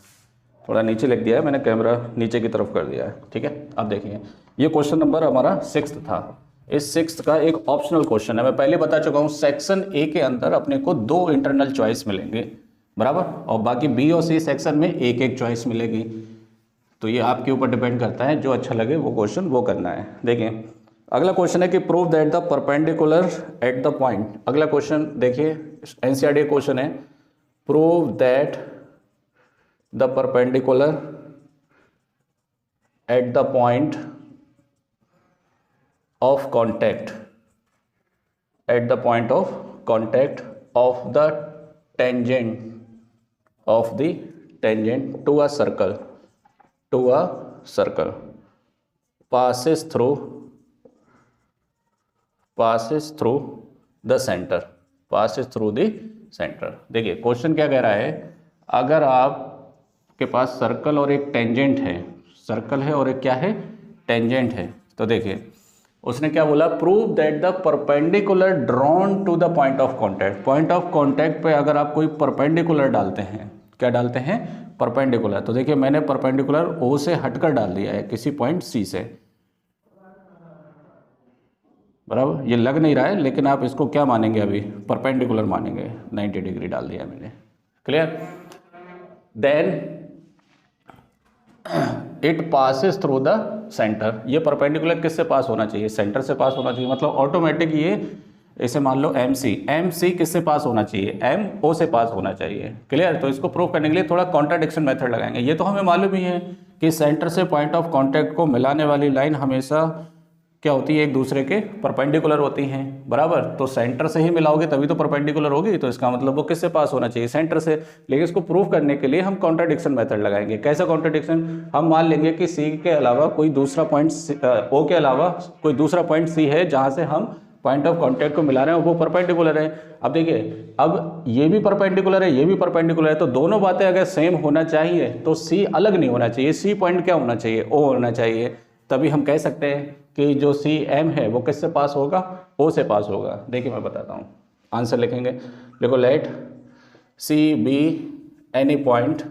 थोड़ा नीचे लिख दिया है मैंने, कैमरा नीचे की तरफ कर दिया है, ठीक है। अब देखिए ये क्वेश्चन नंबर हमारा 6 था। इस 6 का एक ऑप्शनल क्वेश्चन है, मैं पहले बता चुका हूँ, सेक्शन ए के अंदर अपने को 2 इंटरनल चॉइस मिलेंगे, बराबर, और बाकी बी और सी सेक्शन में एक एक चॉइस मिलेगी। तो ये आपके ऊपर डिपेंड करता है, जो अच्छा लगे वो क्वेश्चन वो करना है। देखिए अगला क्वेश्चन है कि prove that the perpendicular at the point. अगला क्वेश्चन देखिए, एनसीईआरटी क्वेश्चन है, prove that the perpendicular at the point of contact, at the point of contact of the tangent of the tangent to a circle passes through the center, देखिए question क्या कह रहा है, अगर आपके पास circle और एक टेंजेंट है, सर्कल है और एक क्या है, टेंजेंट है, तो देखिए उसने क्या बोला, prove that the perpendicular drawn to the point of contact. Point of contact पे अगर आप कोई परपेंडिकुलर डालते हैं, क्या डालते हैं, परपेंडिकुलर, तो देखिए मैंने परपेंडिकुलर ओ से हटकर डाल दिया है किसी पॉइंट सी से, बराबर। ये लग नहीं रहा है लेकिन आप इसको क्या मानेंगे, अभी परपेंडिकुलर मानेंगे, 90 डिग्री डाल दिया मैंने, clear. Then it passes through the centre, ये परपेंडिकुलर किससे पास होना चाहिए, सेंटर से पास होना चाहिए, मतलब ऑटोमेटिक ये, इसे मान लो एम सी किससे पास होना चाहिए, एम ओ से पास होना चाहिए, क्लियर। तो इसको प्रूव करने के लिए थोड़ा कॉन्ट्राडिक्शन मेथड लगाएंगे। ये तो हमें मालूम ही है कि सेंटर से पॉइंट ऑफ कॉन्टैक्ट को मिलाने वाली लाइन हमेशा क्या होती है, एक दूसरे के परपेंडिकुलर होती हैं, बराबर। तो सेंटर से ही मिलाओगे तभी तो परपेंडिकुलर होगी, तो इसका मतलब वो किससे पास होना चाहिए, सेंटर से। लेकिन इसको प्रूव करने के लिए हम कॉन्ट्राडिक्शन मेथड लगाएंगे। कैसा कॉन्ट्राडिक्शन, हम मान लेंगे कि सी के अलावा कोई दूसरा पॉइंट, ओ के अलावा कोई दूसरा पॉइंट सी है जहाँ से हम पॉइंट ऑफ कॉन्टैक्ट को मिला रहे हैं, वो परपेंडिकुलर है। अब देखिए, अब ये भी परपेंडिकुलर है, ये भी परपेंडिकुलर है, तो दोनों बातें अगर सेम होना चाहिए तो सी अलग नहीं होना चाहिए, सी पॉइंट क्या होना चाहिए, ओ होना चाहिए। तभी हम कह सकते हैं कि जो सी एम है वो किससे पास होगा, ओ से पास होगा। देखिए मैं बताता हूँ, आंसर लिखेंगे, देखो, let C be any point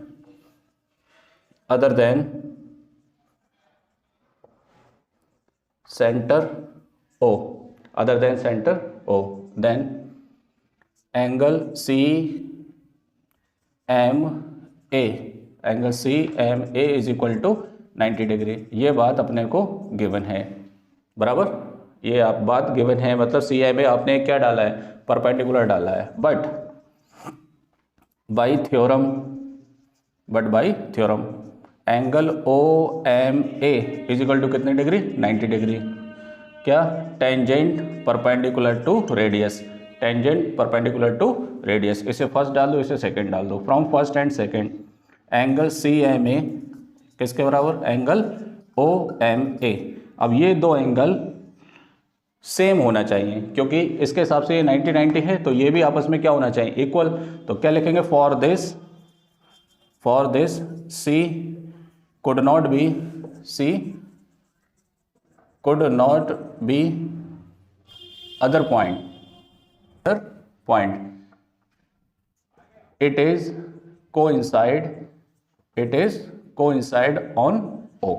other than centre O, other than center O, then angle CMA is equal to 90 degree. ये बात अपने को गिवन है, बराबर। ये आप बात गिवन है, मतलब CMA आपने क्या डाला है, परपेंडिकुलर डाला है, but by theorem angle OMA is equal to कितने डिग्री, 90 डिग्री। क्या, tangent perpendicular to radius, tangent perpendicular to radius. इसे फर्स्ट डाल दो, इसे सेकंड डाल दो, from first and second angle CMA किसके बराबर, एंगल OMA। अब ये दो एंगल सेम होना चाहिए, क्योंकि इसके हिसाब से ये 90-90 है, तो ये भी आपस में क्या होना चाहिए, इक्वल। तो क्या लिखेंगे, for this C could not be other point, it is coincide on O।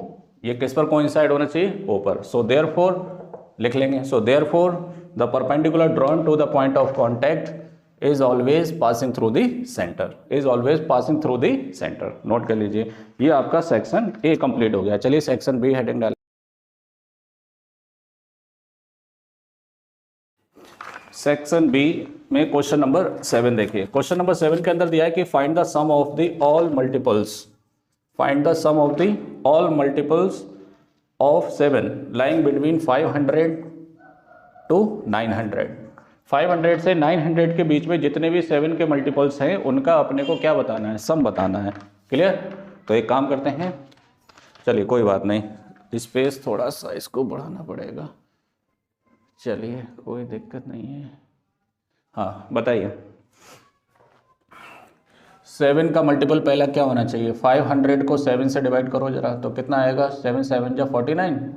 ये किस पर coincide होना चाहिए, O पर। so therefore लिख लेंगे, so therefore the perpendicular drawn to the point of contact is always passing through the center, note कर लीजिए। ये आपका सेक्शन ए कंप्लीट हो गया। चलिए सेक्शन बी हेडिंग डाल, सेक्शन बी में क्वेश्चन नंबर 7 देखिए। क्वेश्चन नंबर 7 के अंदर दिया है कि find the sum of the all multiples of 7 lying between 500 to 900। 500 से 900 के बीच में जितने भी 7 के मल्टीपल्स हैं उनका अपने को क्या बताना है, सम बताना है। क्लियर? तो एक काम करते हैं, चलिए कोई बात नहीं, स्पेस थोड़ा सा इसको बढ़ाना पड़ेगा। चलिए कोई दिक्कत नहीं है। हाँ बताइए, 7 का मल्टीपल पहला क्या होना चाहिए? 500 को 7 से डिवाइड करो जरा, तो कितना आएगा? 7 7 जा 49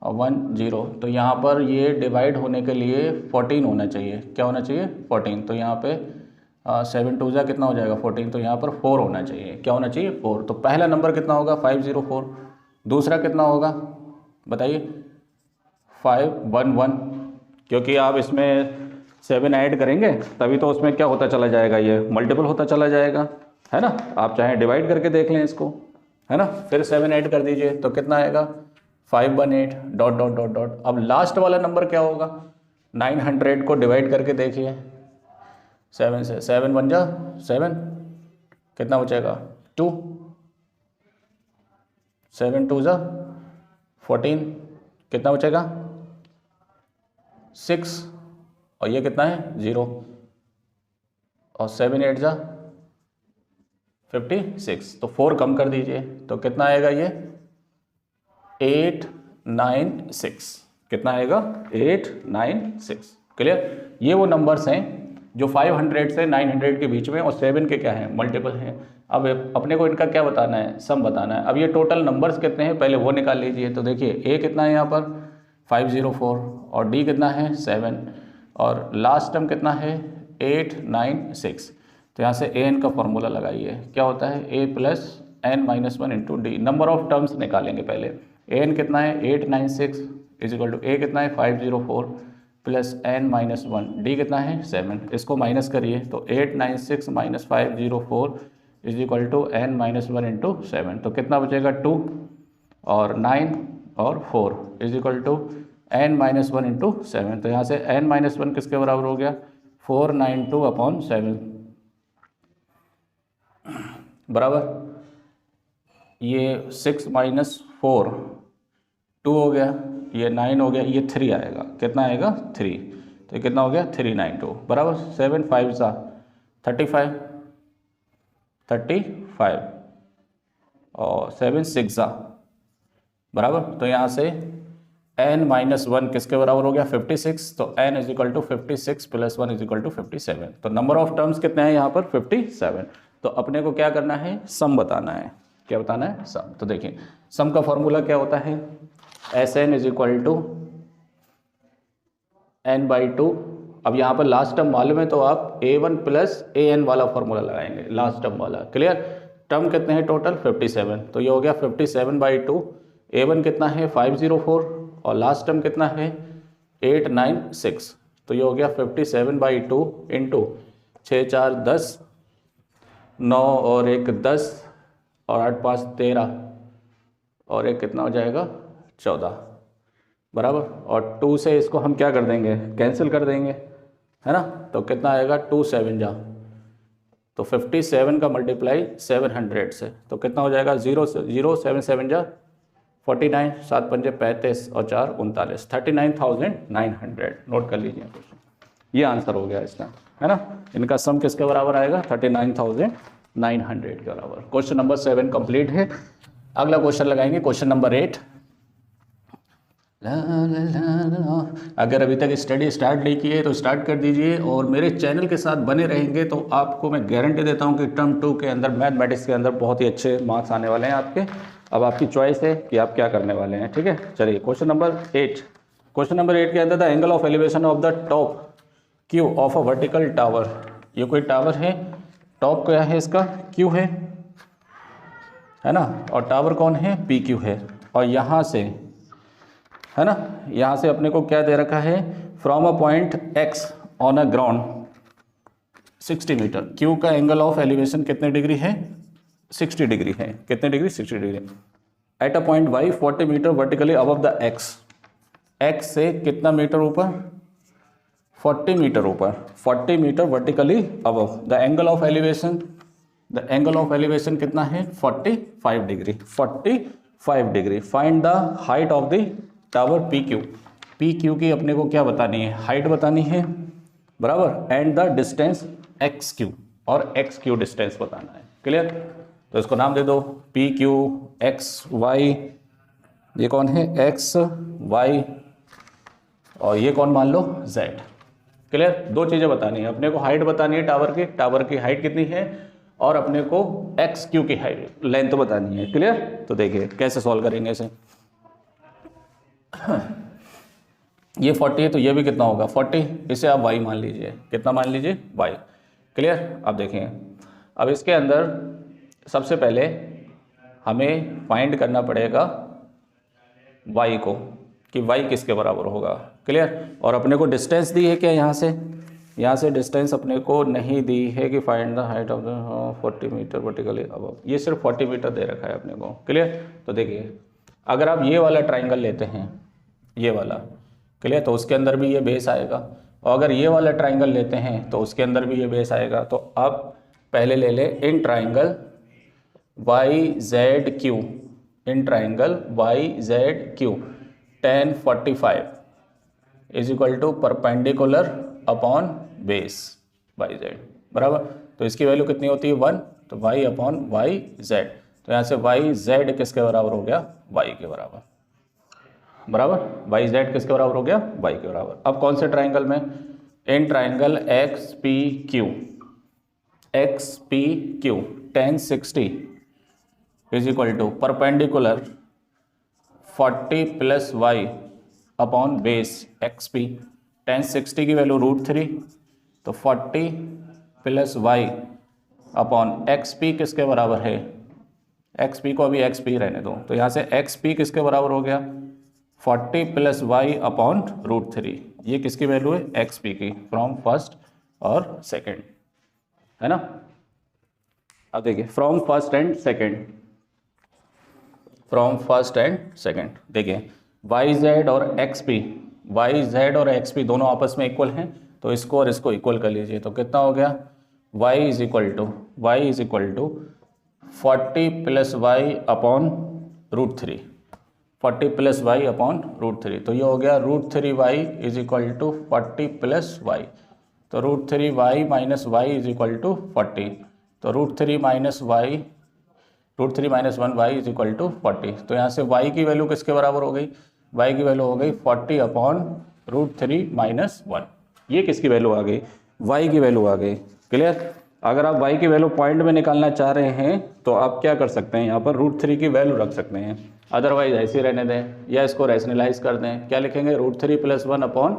और 1 0। तो यहाँ पर ये डिवाइड होने के लिए 14 होना चाहिए। क्या होना चाहिए? 14। तो यहाँ पे 7 2 जा कितना हो जाएगा? 14। तो यहाँ पर 4 होना चाहिए। क्या होना चाहिए? 4। तो पहला नंबर कितना होगा? 504। दूसरा कितना होगा बताइए? 511, क्योंकि आप इसमें 7 ऐड करेंगे तभी तो उसमें क्या होता चला जाएगा, ये मल्टीपल होता चला जाएगा, है ना। आप चाहे डिवाइड करके देख लें इसको, है ना। फिर 7 ऐड कर दीजिए तो कितना आएगा? 518 डॉट डॉट डॉट डॉट। अब लास्ट वाला नंबर क्या होगा? 900 को डिवाइड करके देखिए 7 से। 7 1 जा 7, कितना बचेगा? 2। 7 2 जा 14, कितना बचेगा? 6। और ये कितना है? 0। और 7 8 जा 56। तो 4 कम कर दीजिए तो कितना आएगा? ये 896। कितना आएगा? 896। क्लियर? ये वो नंबर्स हैं जो 500 से 900 के बीच में और 7 के क्या हैं? मल्टीपल हैं। अब अपने को इनका क्या बताना है? सम बताना है। अब ये टोटल नंबर्स कितने हैं पहले वो निकाल लीजिए। तो देखिए ए कितना है यहाँ पर? 504। और डी कितना है? 7। और लास्ट टर्म कितना है? 896। तो यहाँ से ए एन का फॉर्मूला लगाइए। क्या होता है? A plus N minus 1 into D. Number of terms निकालेंगे पहले। ए एन कितना है? 896 इज इक्वल टू ए कितना है? 504 प्लस एन माइनस 1, डी कितना है? 7। इसको माइनस करिए तो 896 minus 504 is equal to n minus 1 into 7। तो कितना बचेगा? 2 और 9 और 4 is equal to n minus 1 into 7। तो यहाँ से n माइनस 1 किसके बराबर हो गया? 492 अपॉन 7 बराबर ये 6 माइनस 4 2 हो गया, ये 9 हो गया, ये 3 आएगा। कितना आएगा? 3। तो ये कितना हो गया? 392 बराबर 7 5 सा 35 और 7 6 सा बराबर। तो यहाँ से n माइनस 1 किसके बराबर हो गया? 56। तो n is equal to 56 plus 1 is equal to 57। तो नंबर ऑफ टर्म्स कितने हैं यहाँ पर? 57। तो अपने को क्या करना है? सम बताना है। क्या बताना है? सम। तो देखिए सम का फॉर्मूला क्या होता है? Sn is equal to n/2। अब यहाँ पर लास्ट टर्म मालूम है तो आप a1 प्लस an वाला फॉर्मूला लगाएंगे, लास्ट टर्म वाला। क्लियर? टर्म कितने हैं टोटल? 57। तो ये हो गया 57/2। a1 कितना है? 504 और लास्ट टर्म कितना है? 896। तो ये हो गया 57/2 इंटू 6 4 10, 9 और 1 10 और 8 5 13 और एक कितना हो जाएगा? 14 बराबर। और 2 से इसको हम क्या कर देंगे? कैंसिल कर देंगे, है ना। तो कितना आएगा? 2 7 जा। तो 57 का मल्टीप्लाई 700 से तो कितना हो जाएगा? 0 7 7 जा 49, 7 5 35 और 4 39, 39,900। नोट कर लीजिए, ये आंसर हो गया इसका, है ना। इनका सम किसके बराबर आएगा? 39,900 के बराबर। क्वेश्चन नंबर 7 कंप्लीट है। अगला क्वेश्चन लगाएंगे क्वेश्चन नंबर 8। अगर अभी तक स्टडी स्टार्ट नहीं की है तो स्टार्ट कर दीजिए और मेरे चैनल के साथ बने रहेंगे तो आपको मैं गारंटी देता हूं कि टर्म 2 के अंदर मैथमेटिक्स के अंदर बहुत ही अच्छे मार्क्स आने वाले हैं आपके। अब आपकी चॉइस है कि आप क्या करने वाले हैं, ठीक है। चलिए क्वेश्चन नंबर 8। क्वेश्चन नंबर 8 के अंदर the angle of elevation of the top Q of a vertical tower. ये कोई टावर है, टॉप क्या है इसका? क्यू है ना। और टावर कौन है? पी क्यू है। और यहाँ से, है ना, यहाँ से अपने को क्या दे रखा है? From a point x on a ground 60 metre. Q का एंगल ऑफ एलिवेशन कितने डिग्री है? 60 डिग्री है। कितने degree? 60 degree. At a point y 40 metre vertically above the x। x से कितना मीटर ऊपर? 40 मीटर ऊपर। 40 metre vertically above. The angle of elevation, the angle of elevation कितना है? 45 degree. 45 degree. Find the height of the tower P Q. P Q की अपने को क्या बतानी है? हाइट बतानी है। बराबर, and the distance x Q, और एक्स क्यू डिस्टेंस बताना है। क्लियर? तो इसको नाम दे दो पी क्यू एक्स वाई, ये कौन है एक्स वाई, और ये कौन मान लो जेड। क्लियर? दो चीज़ें बतानी है, अपने को हाइट बतानी है टावर की हाइट कितनी है, और अपने को एक्स क्यू की हाइट लेंथ बतानी है। क्लियर? तो देखिए कैसे सॉल्व करेंगे इसे। ये 40 है तो ये भी कितना होगा 40, इसे आप y मान लीजिए, कितना मान लीजिए y। क्लियर? अब देखें, अब इसके अंदर सबसे पहले हमें फाइंड करना पड़ेगा y को, कि y किसके बराबर होगा। क्लियर? और अपने को डिस्टेंस दी है क्या, यहाँ से डिस्टेंस अपने को नहीं दी है कि find the height of the 40 metre vertically above, ये सिर्फ 40 मीटर दे रखा है अपने को। क्लियर? तो देखिए अगर आप ये वाला ट्राइंगल लेते हैं, ये वाला, क्लियर, तो उसके अंदर भी ये बेस आएगा, और अगर ये वाला ट्राइंगल लेते हैं तो उसके अंदर भी ये बेस आएगा। तो आप पहले ले ले in triangle Y Z Q, in triangle Y Z Q tan 45 is equal to perpendicular upon base Y Z, बराबर। तो इसकी वैल्यू कितनी होती है 1, तो वाई अपॉन वाई जेड, तो यहाँ से वाई जेड किसके बराबर हो गया वाई के बराबर, बराबर। वाई जेड किसके बराबर हो गया वाई के बराबर। अब कौन से ट्राइंगल में, in triangle X P Q tan 60 is equal to perpendicular 40 plus Y upon base X P. tan 60 की वैल्यू √3, तो 40 plus Y upon X P किसके बराबर है, एक्स पी को अभी एक्स पी रहने दो, तो यहाँ से एक्स पी किसके बराबर हो गया 40 प्लस वाई अपॉन √3। ये किसकी वैल्यू है एक्स पी की, फ्रॉम फर्स्ट और सेकेंड, है ना। अब देखिए फ्रॉम फर्स्ट एंड सेकेंड, देखिए वाई जेड और एक्स पी दोनों आपस में इक्वल हैं, तो इसको और इसको इक्वल कर लीजिए, तो कितना हो गया y is equal to 40 plus Y upon √3, 40 plus Y upon √3, तो ये हो गया √3y is equal to 40 plus Y, तो √3y minus Y is equal to 40, तो √3 minus 1y is equal to 40। तो यहाँ से y की वैल्यू किसके बराबर हो गई, y की वैल्यू हो गई 40 अपॉन √3 माइनस 1। ये किसकी वैल्यू आ गई, y की वैल्यू आ गई। क्लियर? अगर आप y की वैल्यू पॉइंट में निकालना चाह रहे हैं तो आप क्या कर सकते हैं, यहाँ पर √3 की वैल्यू रख सकते हैं, अदरवाइज ऐसे रहने दें, या इसको रैशनलाइज कर दें। क्या लिखेंगे √3 प्लस 1 अपॉन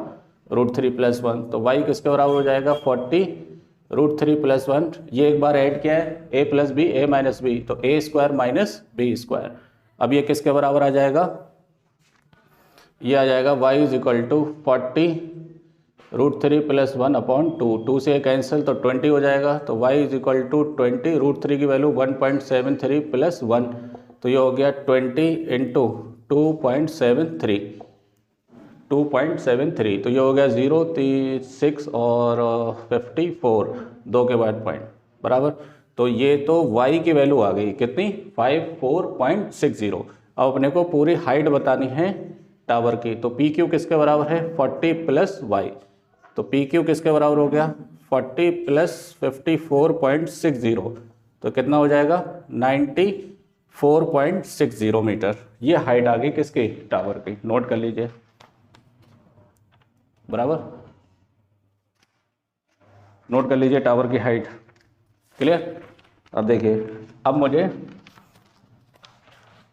√3 प्लस 1, तो y किसके बराबर हो जाएगा 40 √3 प्लस 1, ये एक बार ऐड किया है a plus B a minus B, तो a square minus B square. अब ये किसके बराबर आ जाएगा, ये आ जाएगा y is equal to 40 √3 plus 1 upon 2 से कैंसिल, तो 20 हो जाएगा, तो y इज इक्वल टू 20, √3 की वैल्यू 1.73 प्लस 1, तो ये हो गया 20 इंटू 2.73, तो ये हो गया 0, 6 और 54, 2 के बाद पॉइंट, बराबर। तो ये तो y की वैल्यू आ गई कितनी 54.60। अब अपने को पूरी हाइट बतानी है टावर की, तो पी क्यू किसके बराबर है 40 प्लस वाई, तो पी क्यू किसके बराबर हो गया 40 प्लस 54.60, तो कितना हो जाएगा 94.60 मीटर। ये हाइट आ गई किसकी टावर की, नोट कर लीजिए, बराबर, नोट कर लीजिए टावर की हाइट। क्लियर? अब देखिए, अब मुझे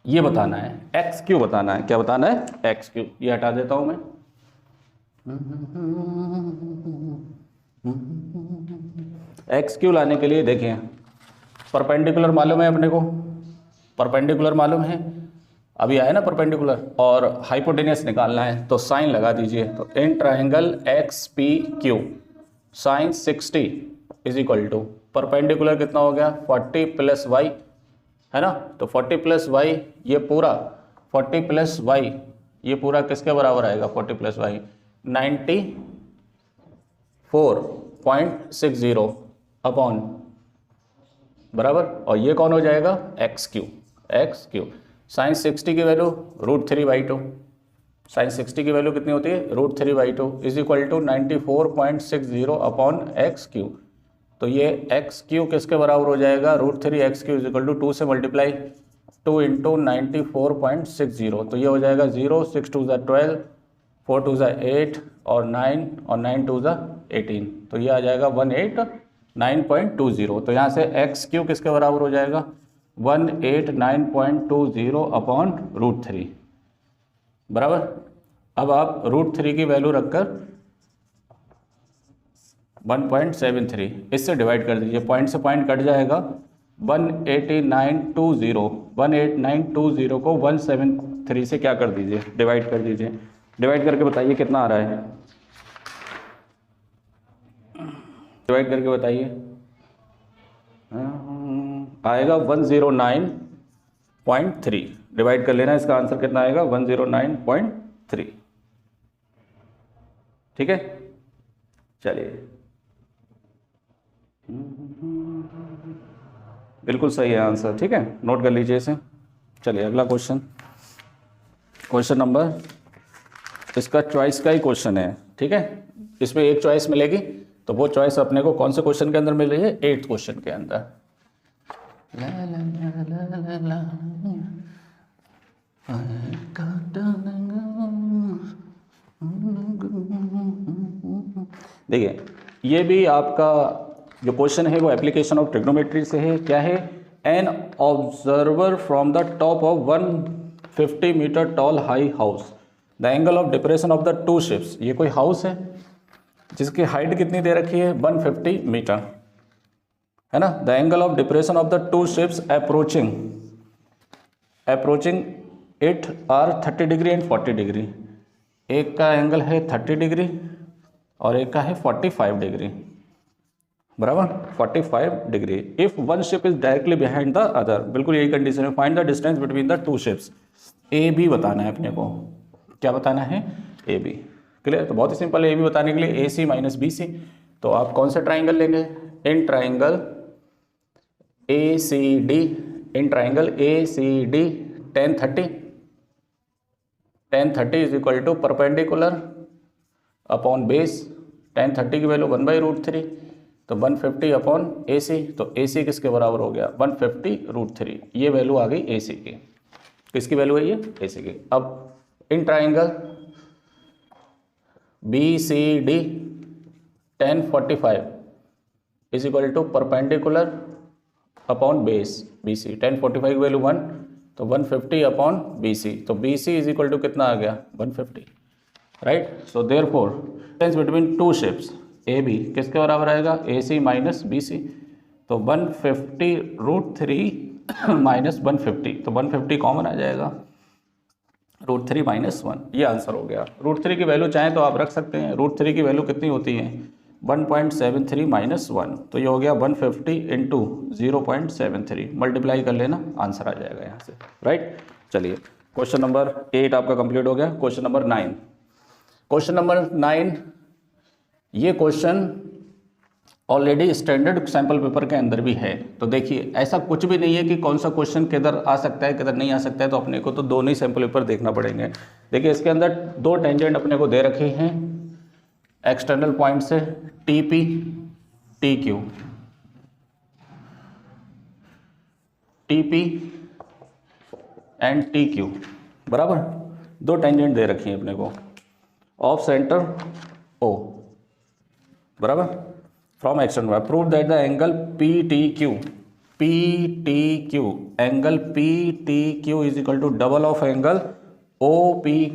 ये बताना है एक्स क्यू बताना है, क्या बताना है एक्स क्यू, ये हटा देता हूं मैं। एक्स क्यू लाने के लिए देखिए परपेंडिकुलर मालूम है अपने को, परपेंडिकुलर मालूम है, अभी आया ना परपेंडिकुलर, और हाइपोटेनियस निकालना है, तो साइन लगा दीजिए। तो in triangle X P Q sine 60 is equal to perpendicular कितना हो गया 40 प्लस वाई, है ना, तो 40 प्लस वाई ये पूरा 40 प्लस वाई ये पूरा किसके बराबर आएगा 40 प्लस वाई 94.60 अपॉन, बराबर, और ये कौन हो जाएगा एक्स क्यू साइन 60 की वैल्यू √3/2, साइन 60 की वैल्यू कितनी होती है, √3/2 is equal to 94.60 upon X Q. तो ये एक्स क्यू किसके बराबर हो जाएगा, √3x³ इज इक्वल टू 2 से मल्टीप्लाई 2 इंटू 94.60, तो ये हो जाएगा 0, 6 2 ज़ा 12, 4 2 ज़ा 8 और 9 और 9 2 ज़ा 18, तो ये आ जाएगा 189.20। तो यहाँ से एक्स क्यू किसके बराबर हो जाएगा, 189.20 अपॉन √3 बराबर। अब आप √3 की वैल्यू रखकर 1.73 इससे डिवाइड कर दीजिए, पॉइंट से पॉइंट कट जाएगा, 189.20 को 173 से क्या कर दीजिए, डिवाइड कर दीजिए। डिवाइड करके बताइए कितना आ रहा है, डिवाइड करके बताइए। आएगा 109.3, डिवाइड कर लेना, इसका आंसर कितना आएगा 109.3। ठीक है, चलिए बिल्कुल सही है आंसर। ठीक है, नोट कर लीजिए इसे। चलिए अगला क्वेश्चन, क्वेश्चन नंबर, इसका चॉइस का ही क्वेश्चन है। ठीक है, इसमें एक चॉइस मिलेगी, तो वो चॉइस अपने को कौन से क्वेश्चन के अंदर मिल रही है, 8th क्वेश्चन के अंदर। देखिए ये भी आपका जो क्वेश्चन है वो एप्लीकेशन ऑफ ट्रिग्नोमेट्री से है। क्या है, an observer from the top of 150 metre tall high house, the angle of depression of the two ships. ये कोई हाउस है जिसकी हाइट कितनी दे रखी है, 150 मीटर है ना। The angle of depression of the two ships approaching it are 30 degree and 40 degree. एक का एंगल है 30 डिग्री और एक का है 45 डिग्री बराबर, 45 degree. If one ship is directly behind the other, बिल्कुल यही कंडीशन है। Find the distance between the two ships. A B बताना है अपने को, क्या बताना है, ए बी। क्लियर, तो बहुत ही सिंपल है। ए बी बताने के लिए ए सी माइनस बी सी, तो आप कौन सा ट्राइंगल लेंगे, in triangle A C D, in triangle A C D tan 30 is equal to perpendicular upon base. tan 30 की वैल्यू 1/√3, तो 150 अपॉन ए सी, तो ए सी किसके बराबर हो गया, 150√3। ये वैल्यू आ गई ए सी की। किसकी वैल्यू है ये, ए सी की। अब in triangle B C D tan 45 is equal to perpendicular upon base B C. tan 45 की वैल्यू 1, तो 150 अपॉन बी सी, तो B C is equal to कितना आ गया, 150 right. So therefore distance between two ships A B किसके बराबर आएगा, ए सी minus B C, तो 150√3 माइनस 150, तो 150 कॉमन आ जाएगा, √3 माइनस 1, ये आंसर हो गया। √3 की वैल्यू चाहें तो आप रख सकते हैं। √3 की वैल्यू कितनी होती है, 1.73 माइनस 1, तो ये हो गया 150 इंटू 0.73, मल्टीप्लाई कर लेना, आंसर आ जाएगा यहाँ से राइट। चलिए क्वेश्चन नंबर 8 आपका कंप्लीट हो गया। क्वेश्चन नंबर 9, क्वेश्चन नंबर 9, ये question already standard sample paper के अंदर भी है। तो देखिए ऐसा कुछ भी नहीं है कि कौन सा क्वेश्चन किधर आ सकता है किधर नहीं आ सकता है, तो अपने को तो दोनों ही सैम्पल पेपर देखना पड़ेंगे। देखिए इसके अंदर दो टेंजेंट अपने को दे रखे हैं एक्सटर्नल पॉइंट से, T P T Q, T P and T Q बराबर, दो टेंजेंट दे रखी हैं अपने को, ऑफ सेंटर ओ बराबर, from external. Prove that the angle P T Q angle P T Q is equal to double of angle O P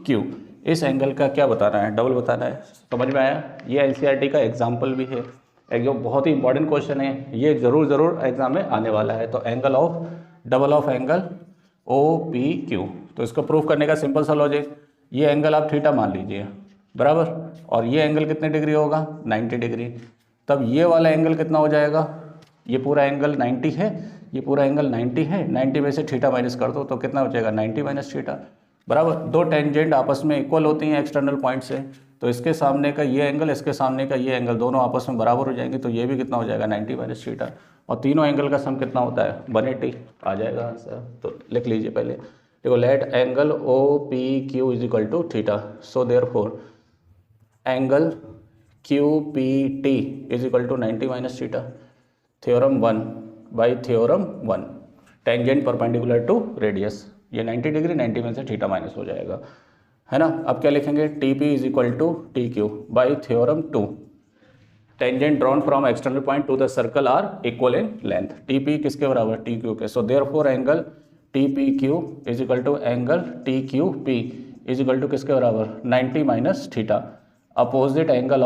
Q. इस angle का क्या बताना है, डबल बताना है। समझ में आया, ये एनसीईआरटी का एग्जाम्पल भी है, एक जो बहुत ही इंपॉर्टेंट क्वेश्चन है, ये जरूर एग्जाम में आने वाला है। तो angle of double of angle O P Q, तो इसको प्रूफ करने का सिंपल सा लॉजिक, ये एंगल आप थीटा मान लीजिए बराबर, और ये एंगल कितने डिग्री होगा, 90 डिग्री। तब ये वाला एंगल कितना हो जाएगा, ये पूरा एंगल 90 है, ये पूरा एंगल 90 है, 90 में से थीटा माइनस कर दो तो कितना हो जाएगा, 90 माइनस थीटा बराबर। दो टेंजेंट आपस में इक्वल होती हैं एक्सटर्नल पॉइंट से, तो इसके सामने का ये एंगल, इसके सामने का ये एंगल, दोनों आपस में बराबर हो जाएंगे, तो ये भी कितना हो जाएगा, 90 माइनस थीटा, और तीनों एंगल का सम कितना होता है, 180 आ जाएगा आंसर। तो लिख लीजिए पहले देखो let angle O P Q is equal to theta, so therefore angle Q P T is equal to 90 minus theta. Theorem 1 by theorem 1, tangent perpendicular to radius, ये 90 डिग्री, 90 में से थीटा माइनस हो जाएगा, है ना। अब क्या लिखेंगे, T P is equal to T Q by theorem 2, tangent drawn from external point to the circle are equal in length. T P किसके बराबर, टी क्यू के, so therefore angle T P Q is equal to angle T Q P is equal to किसके बराबर, 90 minus theta, opposite angle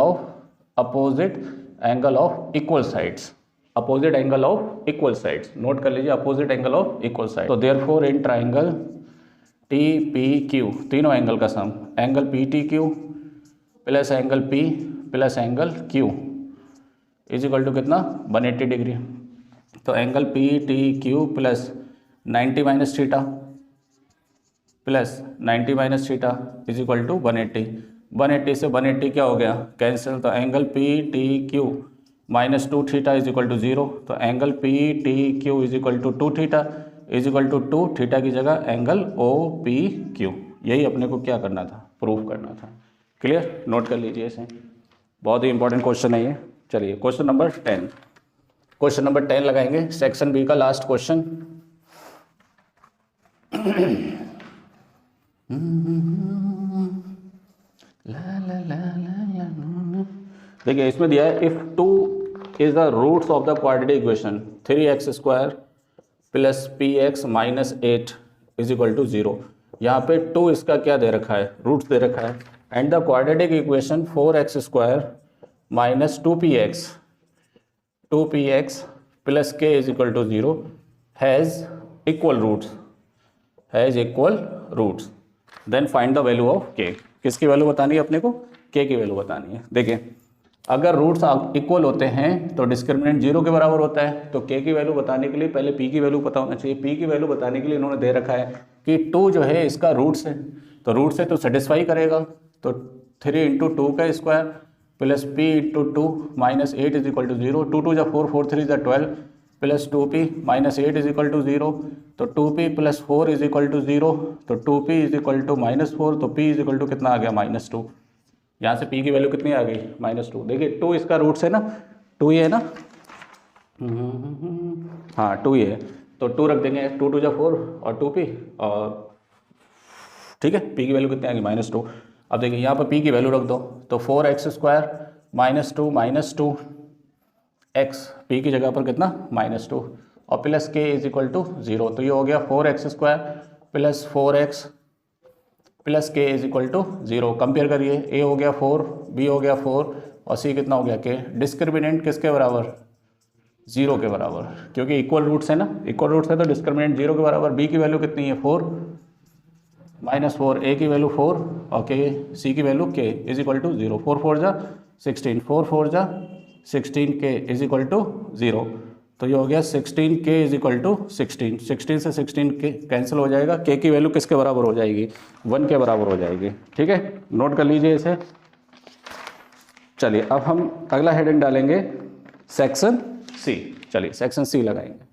of equal sides, opposite angle of equal sides, note कर लीजिए opposite angle of equal side. तो therefore in triangle T P Q, तीनों angle का sum, angle P T Q plus angle P plus angle Q is equal to कितना, 180 degree. तो angle P T Q plus 90 minus theta plus 90 minus theta is equal to 180, 180 से 180 क्या हो गया, cancel. तो angle P T Q minus 2 theta is equal to 0, तो angle P T Q is equal to 2 theta is equal to 2 theta की जगह angle O P Q, यही अपने को क्या करना था, प्रूफ करना था। क्लियर, नोट कर लीजिए इसे, बहुत ही इंपॉर्टेंट क्वेश्चन है ये। चलिए क्वेश्चन नंबर 10, क्वेश्चन नंबर 10 लगाएंगे, सेक्शन बी का लास्ट क्वेश्चन। देखिए इसमें दिया है, if 2 is the roots of the quadratic equation 3x² plus px minus 8 is equal to 0। यहाँ पे 2 इसका क्या दे रखा है, रूट्स दे रखा है, and the quadratic equation 4x² minus 2px plus k is equal to 0 has equal roots, then find the value of k। किसकी वैल्यू बतानी है अपने को, k की वैल्यू बतानी है। देखिए अगर रूट्स इक्वल होते हैं तो डिस्क्रिमिनेंट 0 के बराबर होता है, तो k की वैल्यू बताने के लिए पहले p की वैल्यू पता होना चाहिए। p की वैल्यू बताने के लिए इन्होंने दे रखा है कि 2 जो है इसका रूट्स है, तो रूट से तो सेटिस्फाई करेगा, तो 3 इंटू 2 का square plus p into 2 minus 8 is equal to 0, 2 2 जा 4, 4 3 जा 12 plus 2p minus 8 is equal to 0, तो 2p plus 4 is equal to 0, तो 2p is equal to minus 4, तो p इज इक्वल टू कितना आ गया, -2। यहाँ से p की वैल्यू कितनी आ गई, -2। देखिए 2 इसका रूट्स है ना, 2 ये है ना, हाँ 2 ये है, तो 2 रख देंगे, 2 2 जा 4 और 2p, और ठीक है p की वैल्यू कितनी आ गई, -2। अब देखिए यहाँ पर p की वैल्यू रख दो, तो 4x² माइनस 2 x, p की जगह पर कितना, -2, और plus k is equal to 0, तो ये हो गया 4x² plus 4x plus k is equal to 0। Compare करिए, a हो गया 4, b हो गया 4 और c कितना हो गया k। डिस्क्रिमिनेंट किसके बराबर, 0 के बराबर, क्योंकि इक्वल रूट्स है ना, इक्वल रूट्स है तो डिस्क्रिमिनेंट 0 के बराबर। b की वैल्यू कितनी है, 4 -4, a की वैल्यू 4 और k, c की value k is equal to 0, 4 4 जा 16, 4 4 जा 16, k इज इक्वल टू 0, तो ये हो गया 16k इज इक्वल टू 16, 16 से 16k कैंसिल हो जाएगा, k की वैल्यू किसके बराबर हो जाएगी, 1 के बराबर हो जाएगी। ठीक है, नोट कर लीजिए इसे। चलिए अब हम अगला हेडिंग डालेंगे सेक्शन सी। चलिए सेक्शन सी लगाएंगे।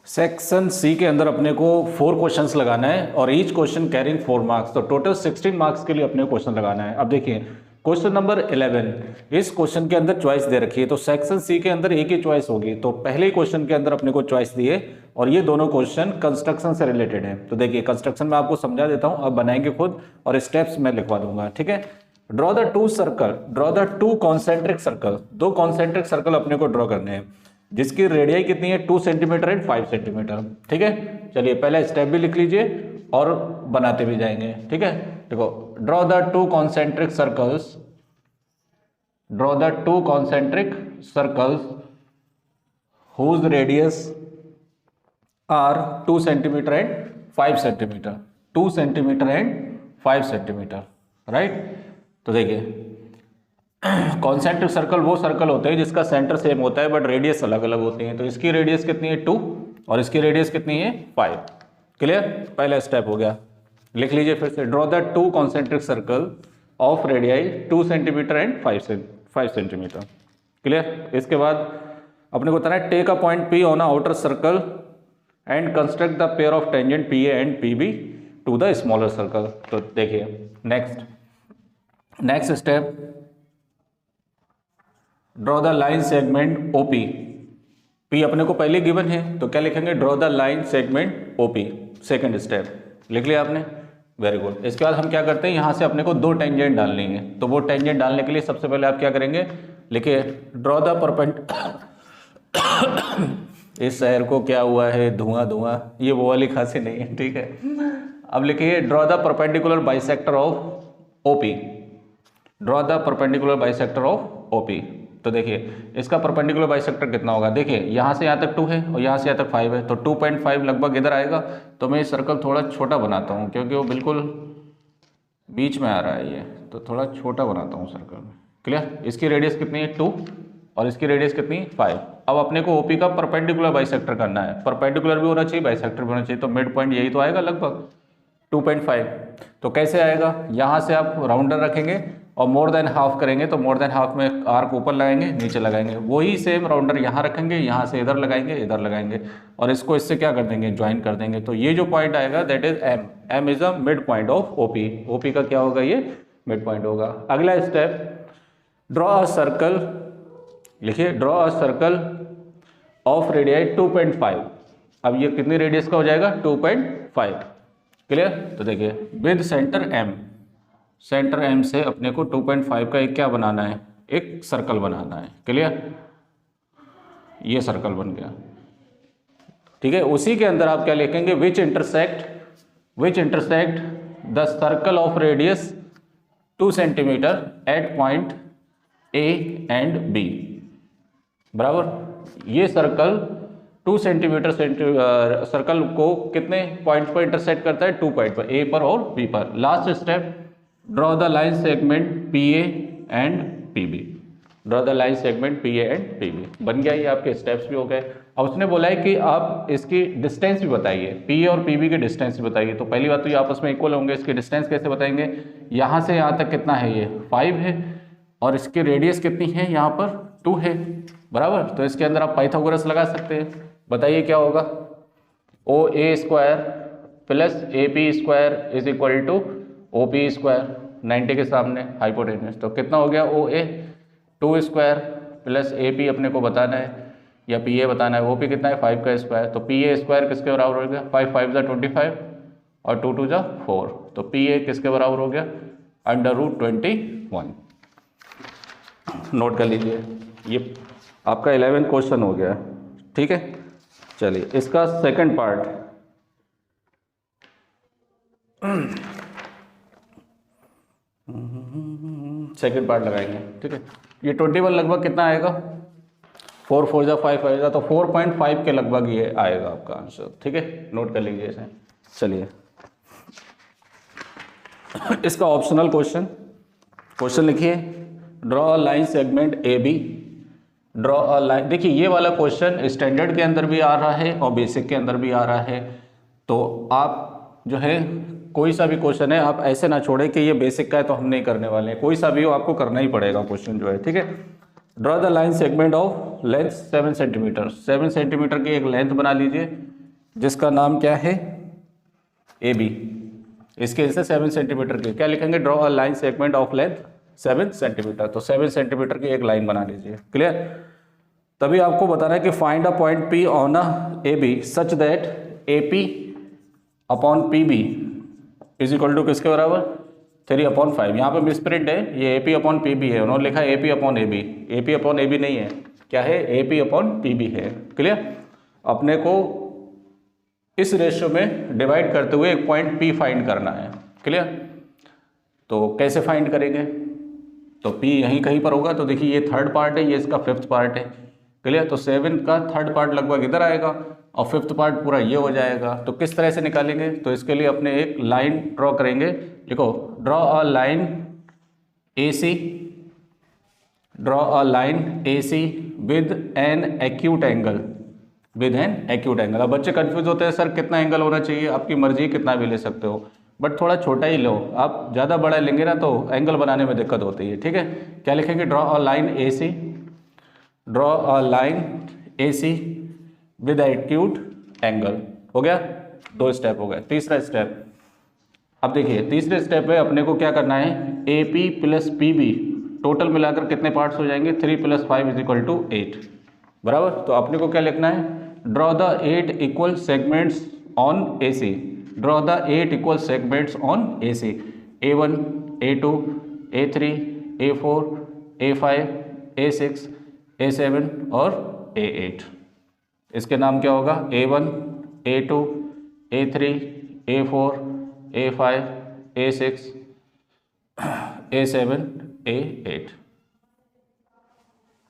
सेक्शन सी के अंदर अपने को 4 क्वेश्चंस लगाना है और ईच क्वेश्चन कैरिंग 4 मार्क्स, तो टोटल 16 मार्क्स के लिए अपने को क्वेश्चन लगाना है। अब देखिए क्वेश्चन नंबर 11, इस क्वेश्चन के अंदर चॉइस दे रखी है, तो सेक्शन सी के अंदर एक ही चॉइस होगी, तो पहले क्वेश्चन के अंदर अपने को चॉइस दी है और ये दोनों क्वेश्चन कंस्ट्रक्शन से रिलेटेड है। तो देखिए कंस्ट्रक्शन में आपको समझा देता हूँ, आप बनाएंगे खुद और स्टेप्स में लिखवा दूंगा। ठीक है, draw the two concentric circle, 2 concentric circle अपने को ड्रॉ करने हैं जिसकी रेडियाई कितनी है, 2 सेंटीमीटर एंड 5 सेंटीमीटर। ठीक है, चलिए पहला स्टेप भी लिख लीजिए और बनाते भी जाएंगे। ठीक है, देखो draw the 2 concentric circles whose radius are 2 centimetre and 5 centimetre, 2 centimetre and 5 centimetre, right. तो देखिए कॉन्सेंट्रिक सर्कल वो सर्कल होते हैं जिसका सेंटर सेम होता है बट रेडियस अलग अलग होती है, तो इसकी रेडियस कितनी है 2 और इसकी रेडियस कितनी है 5। क्लियर, पहला स्टेप हो गया, लिख लीजिए फिर से, draw the 2 concentric circle of radii 2 centimetre and 5 centimetre. Clear, इसके बाद अपने को बताना है take a point P on a outer circle and construct the pair of tangent P A and P B to the smaller circle. तो देखिए next step, draw the line segment O P. P अपने को पहले given है तो क्या लिखेंगे, draw the line segment O P. Second step लिख लिया आपने, वेरी गुड। इसके बाद हम क्या करते हैं, यहाँ से अपने को 2 टेंजेंट डालनी है। तो वो टेंजेंट डालने के लिए सबसे पहले आप क्या करेंगे, लिखिए ड्रॉ द इस शहर को क्या हुआ है, धुआं, ये वो वाली खांसी नहीं है, ठीक है। अब लिखिए draw the perpendicular bisector of OP. Draw the perpendicular bisector of OP. तो देखिए इसका परपेंडिकुलर बाइसेक्टर कितना होगा, देखिए यहाँ से यहाँ तक 2 है और यहाँ से यहाँ तक 5 है, तो 2.5 लगभग इधर आएगा। तो मैं ये सर्कल थोड़ा छोटा बनाता हूँ क्योंकि वो बिल्कुल बीच में आ रहा है ये, तो थोड़ा छोटा बनाता हूँ सर्कल। क्लियर। इसकी रेडियस कितनी है 2 और इसकी रेडियस कितनी 5। अब अपने को ओपी का परपेंडिकुलर बाइसेक्टर करना है, परपेंडिकुलर भी होना चाहिए, बाइसेक्टर भी होना चाहिए। तो मिड पॉइंट यही तो आएगा लगभग 2.5। तो कैसे आएगा, यहाँ से आप राउंडर रखेंगे और मोर देन हाफ करेंगे, तो मोर देन हाफ में आर्क ऊपर लगाएंगे, नीचे लगाएंगे। वही सेम राउंडर यहाँ रखेंगे, यहाँ से इधर लगाएंगे, इधर लगाएंगे और इसको इससे क्या कर देंगे, ज्वाइन कर देंगे। तो ये जो पॉइंट आएगा that is M. M is a mid point of O P. O P का क्या होगा, ये मिड पॉइंट होगा। अगला स्टेप, ड्रॉ अ सर्कल। लिखिए draw a circle of radii 2.5। अब ये कितनी रेडियस का हो जाएगा, 2.5। क्लियर। तो देखिए with centre M, centre M से अपने को 2.5 का एक क्या बनाना है, एक सर्कल बनाना है। क्लियर, ये सर्कल बन गया, ठीक है। उसी के अंदर आप क्या लिखेंगे, which intersect the circle of radius 2 centimetre at point A and B. बराबर, ये सर्कल 2 सेंटीमीटर सर्कल को कितने पॉइंट पर इंटरसेक्ट करता है, 2 पॉइंट पर, ए पर और बी पर। Last step, draw the line segment P A and P B. Draw the line segment P A and P B. बन गया, ये आपके स्टेप्स भी हो गए। अब उसने बोला है कि आप इसकी डिस्टेंस भी बताइए, पी ए और पी बी की डिस्टेंस भी बताइए। तो पहली बात तो ये आपस में इक्वल होंगे, इसकी डिस्टेंस कैसे बताएंगे, यहाँ से यहाँ तक कितना है, ये 5 है और इसकी रेडियस कितनी है, यहाँ पर 2 है। बराबर, तो इसके अंदर आप पाइथागोरस लगा सकते हैं। बताइए क्या होगा, O A square plus A P square is equal to O P square, 90 के सामने हाइपोटेन्यूज। तो कितना हो गया, O A 2 square plus A P अपने को बताना है या पी ए बताना है, ओ पी कितना है 5 का स्क्वायर। तो पी ए स्क्वायर किसके बराबर हो गया, 5 5 = 25 और 2 2 = 4। तो पी ए किसके बराबर हो गया, √21। नोट कर लीजिए, ये आपका 11 क्वेश्चन हो गया, ठीक है। चलिए इसका सेकंड पार्ट, लगाएंगे, ठीक है। ये 21 लगभग कितना आएगा, 4 4 = 5 5 तो 4.5 के लगभग ये आएगा आपका आंसर, ठीक है। नोट कर लीजिए इसे। चलिए इसका ऑप्शनल क्वेश्चन लिखिए, draw a line segment A B. Draw a line, देखिए ये वाला क्वेश्चन स्टैंडर्ड के अंदर भी आ रहा है और बेसिक के अंदर भी आ रहा है। तो आप जो है कोई सा भी क्वेश्चन है आप ऐसे ना छोड़े कि ये बेसिक का है तो हम नहीं करने वाले हैं, कोई सा भी हो आपको करना ही पड़ेगा क्वेश्चन जो है, ठीक है। Draw the line segment of length 7 centimetre. 7 centimetre की एक लेंथ बना लीजिए जिसका नाम क्या है, ए बी। इसके से 7 सेंटीमीटर की क्या लिखेंगे, draw a line segment of length 7 centimetre. तो 7 सेंटीमीटर की एक लाइन बना लीजिए। क्लियर। तभी आपको बताना है कि find a point P on a A B such that A P upon P B is equal to किसके बराबर, 3/5। यहाँ पे मिसप्रिंट है, ये A P upon P B है, उन्होंने लिखा A P upon A B. A P upon A B नहीं है, क्या है, A P upon P B है। क्लियर। अपने को इस रेशियो में डिवाइड करते हुए एक पॉइंट पी फाइंड करना है। क्लियर। तो कैसे फाइंड करेंगे, तो P यहीं कहीं पर होगा। तो देखिए ये थर्ड पार्ट है, ये इसका फिफ्थ पार्ट है। क्लियर। तो 7 का थर्ड पार्ट लगभग इधर आएगा और फिफ्थ पार्ट पूरा ये हो जाएगा। तो किस तरह से निकालेंगे, तो इसके लिए अपने एक लाइन ड्रॉ करेंगे। लिखो, draw a line A C, draw a line A C with an acute angle, with an acute angle. अब बच्चे कंफ्यूज होते हैं, सर कितना एंगल होना चाहिए, आपकी मर्जी कितना भी ले सकते हो, बट थोड़ा छोटा ही लो। आप ज़्यादा बड़ा लेंगे ना तो एंगल बनाने में दिक्कत होती है। ठीक है, क्या लिखेंगे, draw a line A C, draw a line A C with acute angle. हो गया, 2 स्टेप हो गए। तीसरा स्टेप, अब देखिए तीसरे स्टेप में अपने को क्या करना है, A P plus P B total मिलाकर कितने पार्ट्स हो जाएंगे, 3 + 5 = 8, बराबर। तो अपने को क्या लिखना है, draw the 8 equal segments on A C, draw the 8 equal segments on A C, A1, A2, A3, A4, A5, A6, A7 और A8। इसके नाम क्या होगा, A1, A2, A3, A4, A5, A6, A7, A8,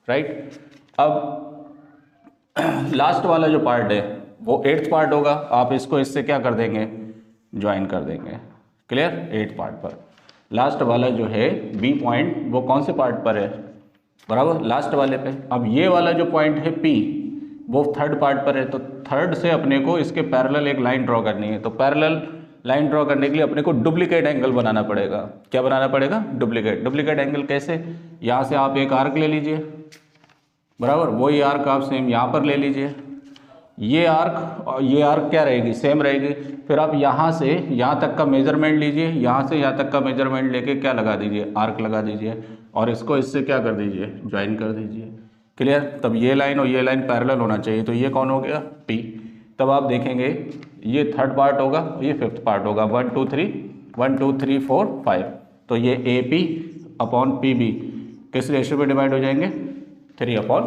right. अब last वाला जो part है वो 8th पार्ट होगा, आप इसको इससे क्या कर देंगे, ज्वाइन कर देंगे, क्लियर। 8th पार्ट पर लास्ट वाला जो है बी पॉइंट वो कौन से पार्ट पर है, बराबर, लास्ट वाले पे। अब ये वाला जो पॉइंट है पी वो 3rd पार्ट पर है, तो 3rd से अपने को इसके पैरेलल एक लाइन ड्रॉ करनी है। तो पैरेलल लाइन ड्रॉ करने के लिए अपने को डुप्लीकेट एंगल बनाना पड़ेगा। क्या बनाना पड़ेगा, डुप्लीकेट एंगल कैसे, यहाँ से आप एक आर्क ले लीजिए, बराबर, वही आर्क आप सेम यहाँ पर ले लीजिए, ये आर्क और ये आर्क क्या रहेगी, सेम रहेगी। फिर आप यहाँ से यहाँ तक का मेजरमेंट लीजिए, यहाँ से यहाँ तक का मेजरमेंट लेके क्या लगा दीजिए, आर्क लगा दीजिए, और इसको इससे क्या कर दीजिए, ज्वाइन कर दीजिए, क्लियर। तब ये लाइन और ये लाइन पैरेलल होना चाहिए, तो ये कौन हो गया, पी। तब आप देखेंगे ये 3rd पार्ट होगा, ये 5th पार्ट होगा, 1 2 3 4 5। तो ये A P upon P B किस रेशियो में डिवाइड हो जाएंगे, 3/5,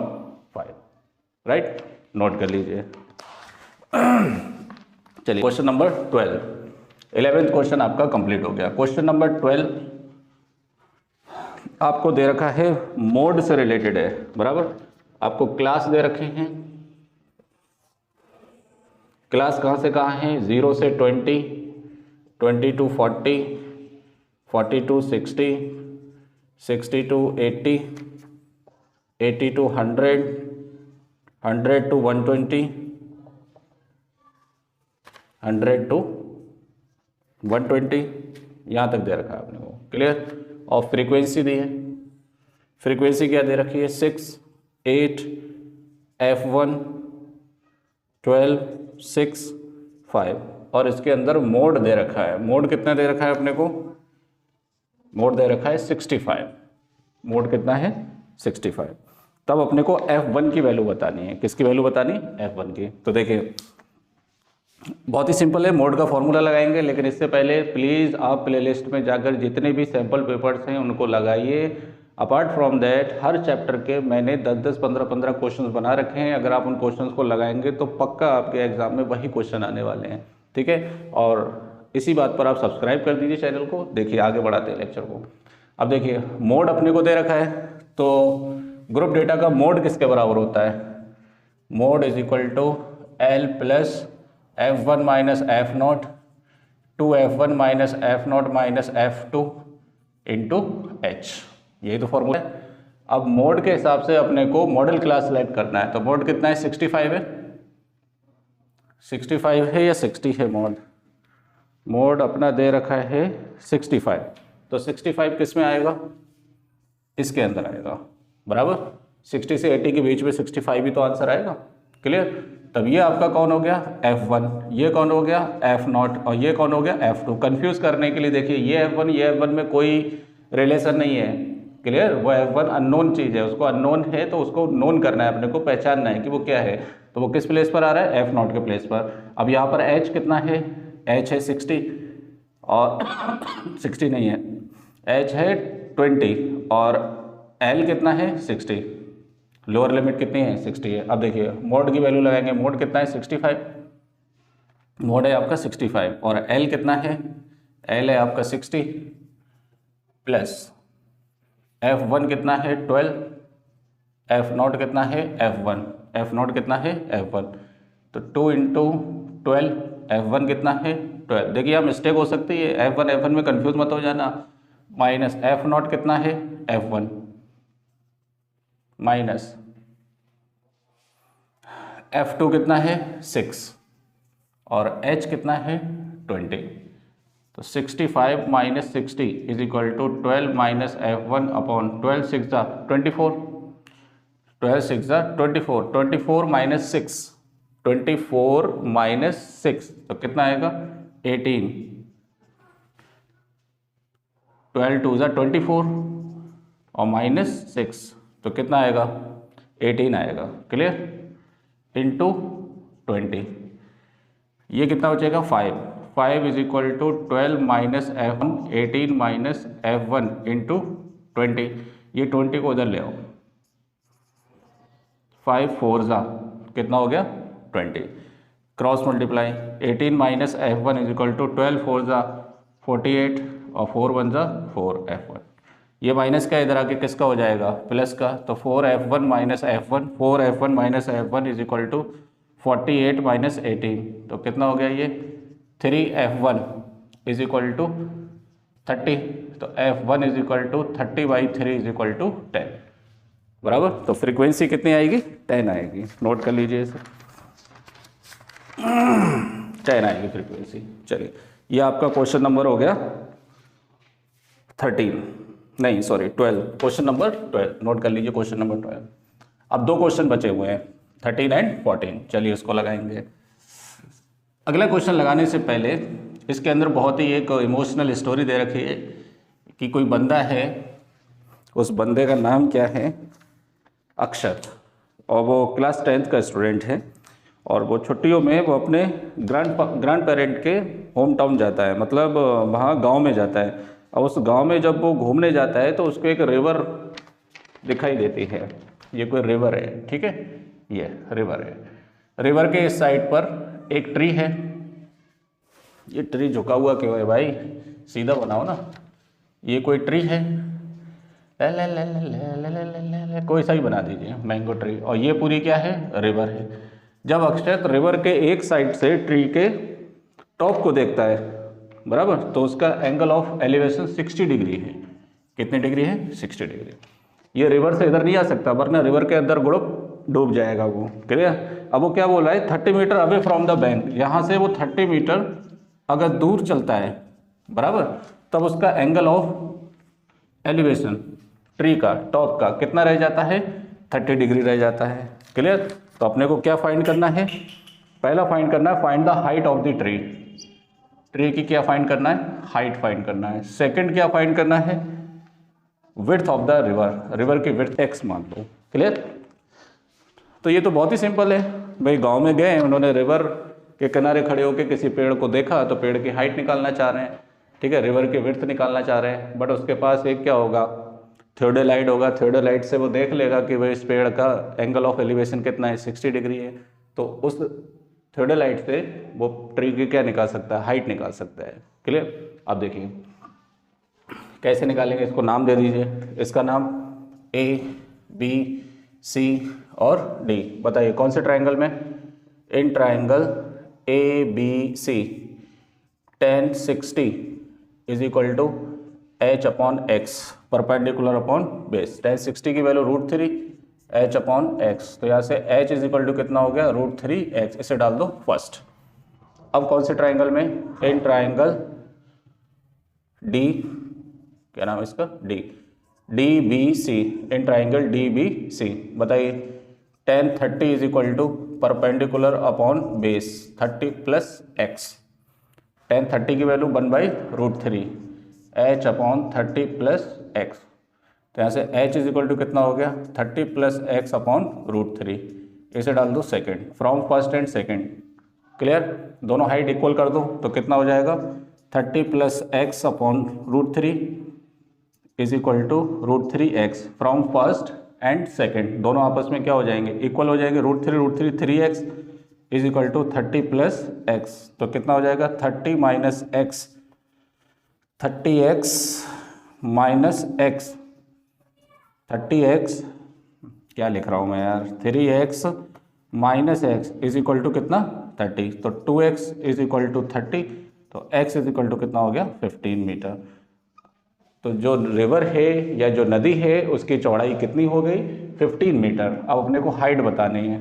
राइट, नोट कर लीजिए। चलिए क्वेश्चन नंबर 12, 11th क्वेश्चन आपका कंप्लीट हो गया। क्वेश्चन नंबर 12 आपको दे रखा है, मोड से रिलेटेड है, बराबर। आपको क्लास दे रखे हैं, क्लास कहाँ से कहाँ है, 0 से 20, 20 to 40, 40 to 60, 60 to 80, 80 to 100, 100 to 120, 100 to 120, यहाँ तक दे रखा है आपने को, क्लियर। और फ्रीक्वेंसी दी है, फ्रीक्वेंसी क्या दे रखी है, 6, 8, F1, 12, 6, 5, और इसके अंदर मोड दे रखा है। मोड कितना दे रखा है अपने को, मोड दे रखा है 65, मोड कितना है 65। तब अपने को F1 की वैल्यू बतानी है, किसकी वैल्यू बतानी, F1 की। तो देखिए बहुत ही सिंपल है, मोड का फॉर्मूला लगाएंगे, लेकिन इससे पहले प्लीज़ आप प्लेलिस्ट में जाकर जितने भी सैम्पल पेपर्स हैं उनको लगाइए। Apart from that her chapter के मैंने 10-10, 15-15 क्वेश्चंस बना रखे हैं। अगर आप उन क्वेश्चंस को लगाएंगे तो पक्का आपके एग्जाम में वही क्वेश्चन आने वाले हैं, ठीक है। और इसी बात पर आप सब्सक्राइब कर दीजिए चैनल को। देखिए आगे बढ़ाते हैं लेक्चर को। अब देखिए मोड अपने को दे रखा है, तो ग्रुप डेटा का मोड किसके बराबर होता है, mode is equal to L plus F1 minus F0 to F1 minus F0 minus F2 into H, यही तो फॉर्मूला है। अब मोड के हिसाब से अपने को मॉडल क्लास सेलेक्ट करना है, तो मोड कितना है, 65 है, 65 है या 60 है मोड, मोड अपना दे रखा है 65। तो 65 किस में आएगा, इसके अंदर आएगा, बराबर। 60 से 80 के बीच में 65 भी तो आंसर आएगा, क्लियर। तब ये आपका कौन हो गया, F1, ये कौन हो गया F0, और ये कौन हो गया F2। कंफ्यूज करने के लिए देखिए ये F1 ये F1 में कोई रिलेशन नहीं है, क्लियर। वो F1 अननोन चीज़ है, उसको अननोन है तो उसको नोन करना है, अपने को पहचानना है कि वो क्या है। तो वो किस प्लेस पर आ रहा है, F0 के प्लेस पर। अब यहाँ पर H कितना है, H है 60, और 60 नहीं है, H है 20, और L कितना है 60, लोअर लिमिट कितनी है 60 है। अब देखिए मोड की वैल्यू लगाएंगे, मोड कितना है 65, मोड है आपका 65, और L कितना है, L है आपका 60 प्लस F1 कितना है 12, F0 कितना है F1, F0 कितना है F1, तो 2 इंटू 12, F1 कितना है 12। देखिए यहाँ मिस्टेक हो सकती है, F1 में कंफ्यूज मत हो जाना। माइनस F0 कितना है F1 माइनस F2 कितना है 6, और H कितना है 20। तो 65 minus 60 is equal to 12 minus F1 upon 12 6 24, 12 6 24, 24 minus 6, 24 minus 6 तो कितना आएगा 18। 12 टू ज़ा 24 और माइनस 6 तो कितना आएगा 18 आएगा। क्लियर? इंटू 20 ये कितना बचेगा 5 is equal to 12 minus F1 18 minus F1 into 20। ये 20 को उधर ले आओ, 5 4 ज़ा कितना हो गया 20। Cross multiply 18 minus F1 is equal to 12 4 ज़ा 48 और 4 1 ज़ा 4 F1। ये माइनस का इधर आके किसका हो जाएगा प्लस का, तो 4F1 minus F1 4F1 minus F1 is equal to 48 minus 18 तो कितना हो गया ये 3F1 इज इक्वल टू 30 तो F1 is equal to 30/3 is equal to 10 बराबर। तो फ्रीक्वेंसी कितनी आएगी 10 आएगी। नोट कर लीजिए इसे 10 आएगी फ्रीक्वेंसी। चलिए ये आपका क्वेश्चन नंबर हो गया 13 नहीं सॉरी 12, क्वेश्चन नंबर 12 नोट कर लीजिए क्वेश्चन नंबर 12। अब 2 क्वेश्चन बचे हुए हैं 13 एंड 14। चलिए उसको लगाएंगे। अगला क्वेश्चन लगाने से पहले इसके अंदर बहुत ही एक इमोशनल स्टोरी दे रखी है कि कोई बंदा है, उस बंदे का नाम क्या है अक्षर, और वो क्लास 10th का स्टूडेंट है और वो छुट्टियों में वो अपने ग्रैंड पेरेंट के होम टाउन जाता है, मतलब वहाँ गांव में जाता है। और उस गांव में जब वो घूमने जाता है तो उसको एक रिवर दिखाई देती है। ये कोई रिवर है, ठीक है, ये रिवर है। रिवर के इस साइड पर एक ट्री है। ये ट्री झुका हुआ क्यों है भाई, सीधा बनाओ ना। ये कोई ट्री है, कोई सा ही बना दीजिए, मैंगो ट्री। और ये पूरी क्या है रिवर है। जब अक्षय रिवर के एक साइड से ट्री के टॉप को देखता है बराबर, तो उसका एंगल ऑफ एलिवेशन 60 डिग्री है। कितनी डिग्री है 60 डिग्री। ये रिवर से इधर नहीं आ सकता वरना रिवर के अंदर ग्रुप डूब जाएगा वो। क्लियर? अब वो क्या बोला है 30 metre away from the bank, यहाँ से वो 30 मीटर अगर दूर चलता है बराबर, तब उसका एंगल ऑफ एलिवेशन ट्री का टॉप का कितना रह जाता है 30 डिग्री रह जाता है। क्लियर? तो अपने को क्या फाइंड करना है, पहला फाइंड करना है find the height of the tree. Tree की क्या फाइंड करना है हाइट फाइंड करना है। सेकंड क्या फाइंड करना है width of the river, river की विड्थ x मान लो। क्लियर? तो ये तो बहुत ही सिंपल है भाई, गांव में गए उन्होंने रिवर के किनारे खड़े होकर किसी पेड़ को देखा तो पेड़ की हाइट निकालना चाह रहे हैं, ठीक है, रिवर की विड्थ निकालना चाह रहे हैं। बट उसके पास एक क्या होगा थियोडोलाइट होगा। थियोडोलाइट से वो देख लेगा कि भाई इस पेड़ का एंगल ऑफ एलिवेशन कितना है 60 डिग्री है, तो उस थियोडोलाइट से वो ट्री की क्या निकाल सकता है हाइट निकाल सकता है। क्लियर? अब देखिए कैसे निकालेंगे, इसको नाम दे दीजिए। इसका नाम A B C और D। बताइए कौन से ट्राइंगल में, in triangle ABC tan 60 is equal to h upon x perpendicular upon base. tan 60 की वैल्यू √3 h अपॉन x, तो यहाँ से h इज इक्वल टू कितना हो गया √3x, इसे डाल दो फर्स्ट। अब कौन से ट्राइंगल में, इन ट्राइंगल D, क्या नाम है इसका DBC, इन ट्राइंगल DBC। बताइए tan 30 is equal to perpendicular upon base 30 plus x। tan 30 की value 1/√3 h upon 30 plus x, तो यहाँ से h इज इक्वल टू कितना हो गया 30 प्लस x अपॉन √3, इसे डाल दो second from first and second. Clear? दोनों हाइट इक्वल कर दो तो कितना हो जाएगा 30 plus x upon √3 is equal to √3x from first and second. दोनों आपस में क्या हो जाएंगे इक्वल हो जाएंगे, √3 3x is equal to 30 plus x, तो कितना हो जाएगा 30 minus x, 30x minus x, 30x क्या लिख रहा हूँ मैं यार 3x minus x is equal to कितना 30, तो 2x इज इक्वल टू 30, तो x इज इक्वल टू कितना हो गया 15 मीटर। तो जो रिवर है या जो नदी है उसकी चौड़ाई कितनी हो गई 15 मीटर। अब अपने को हाइट बतानी है,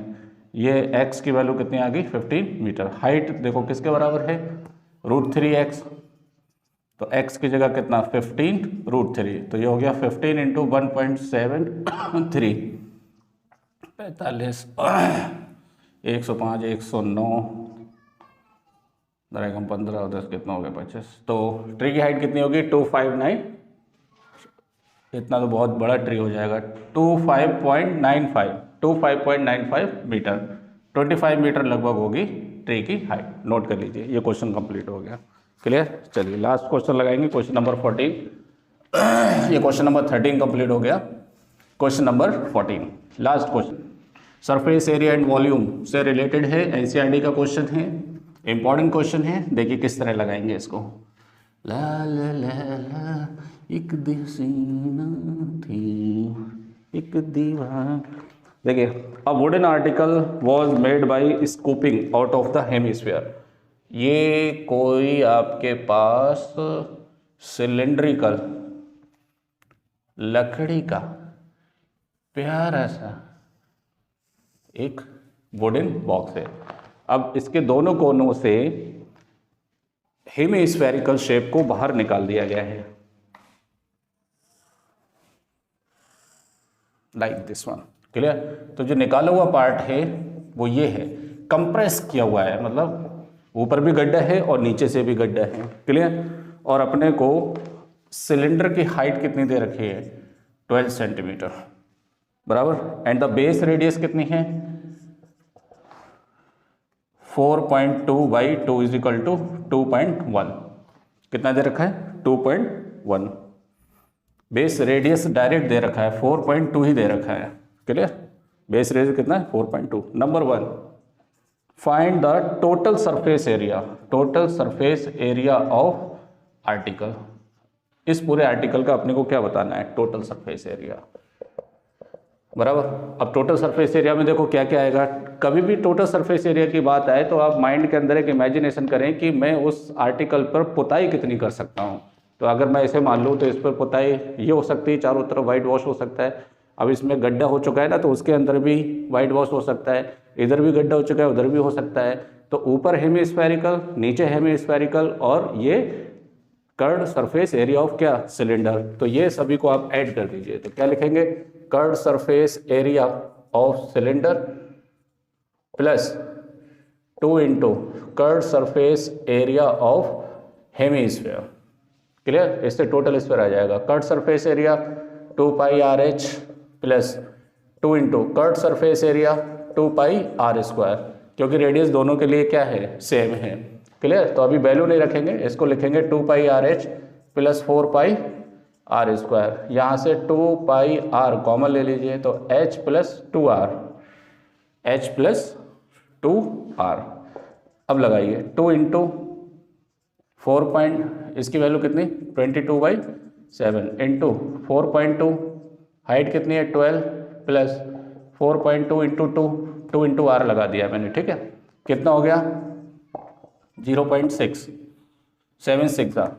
ये x की वैल्यू कितनी आ गई 15 मीटर। हाइट देखो किसके बराबर है √3x, तो x की जगह कितना 15 √3, तो ये हो गया 15 इंटू 1.73 45, 105, 109, 15 और 10 कितना हो गया 25। तो ट्री की हाइट कितनी होगी 259, इतना तो बहुत बड़ा ट्री हो जाएगा, 25.95 मीटर, 25 मीटर लगभग होगी ट्री की हाइट। नोट कर लीजिए, ये क्वेश्चन कंप्लीट हो गया। क्लियर। चलिए लास्ट क्वेश्चन लगाएंगे, क्वेश्चन नंबर 14। ये क्वेश्चन नंबर 13 कंप्लीट हो गया। Question number 14 last question, surface area and volume से रिलेटेड है, एनसीईआरटी का क्वेश्चन है, इंपॉर्टेंट क्वेश्चन है। देखिए किस तरह लगाएंगे इसको। ला ला ला ला एक हसीना थी एक दीवार। देखिए, a wooden article was made by scooping out of the hemisphere. ये कोई आपके पास सिलेंड्रिकल लकड़ी का प्यारा सा एक वुडन बॉक्स है। अब इसके दोनों कोनों से हेमिस्फेरिकल शेप को बाहर निकाल दिया गया है, लाइक दिस वन। क्लियर। तो जो निकाला हुआ पार्ट है वो ये है, कंप्रेस किया हुआ है, मतलब ऊपर भी गड्ढा है और नीचे से भी गड्ढा है। क्लियर। और अपने को सिलेंडर की हाइट कितनी दे रखी है 12 सेंटीमीटर, बराबर। एंड द बेस रेडियस कितनी है 4.2 बाई 2 इज इक्वल टू 2.1। कितना दे रखा है 2.1। बेस रेडियस डायरेक्ट दे रखा है 4.2 ही दे रखा है। क्लियर। बेस रेडियस कितना है 4.2। Number 1, find the total surface area, total surface area of article. इस पूरे आर्टिकल का अपने को क्या बताना है, टोटल सरफेस एरिया, बराबर। अब टोटल सरफेस एरिया में देखो क्या क्या आएगा। कभी भी टोटल सरफेस एरिया की बात आए तो आप माइंड के अंदर एक इमेजिनेशन करें कि मैं उस आर्टिकल पर पुताई कितनी कर सकता हूँ। तो अगर मैं इसे मान लूँ तो इस पर पुताई ये हो सकती है, चारों तरफ वाइट वॉश हो सकता है। अब इसमें गड्ढा हो चुका है ना, तो उसके अंदर भी वाइट वॉश हो सकता है, इधर भी गड्ढा हो चुका है उधर भी हो सकता है। तो ऊपर हेमिस्फेरिकल, नीचे हेमिस्फेरिकल, और ये कर्ड सरफेस एरिया ऑफ क्या सिलेंडर। तो ये सभी को आप ऐड कर दीजिए, तो क्या लिखेंगे, curved surface area of cylinder plus 2 into curved surface area of hemisphere. Clear. इससे टोटल स्फीयर आ जाएगा। Curved surface area 2 pi R H plus 2 into curved surface area 2 pi are square, क्योंकि रेडियस दोनों के लिए क्या है, सेम है। क्लियर। तो अभी वैल्यू नहीं रखेंगे, इसको लिखेंगे 2 pi R H plus 4 pi are square. यहाँ से 2 पाई आर कॉमन ले लीजिए, तो H plus 2 R, H plus 2 R. अब लगाइए 2 इंटू 4 पॉइंट, इसकी वैल्यू कितनी 22/7 इंटू 4.2, हाइट कितनी है 12 प्लस 4.2 इंटू 2 इंटू आर लगा दिया मैंने। ठीक है। कितना हो गया 0.676 आर,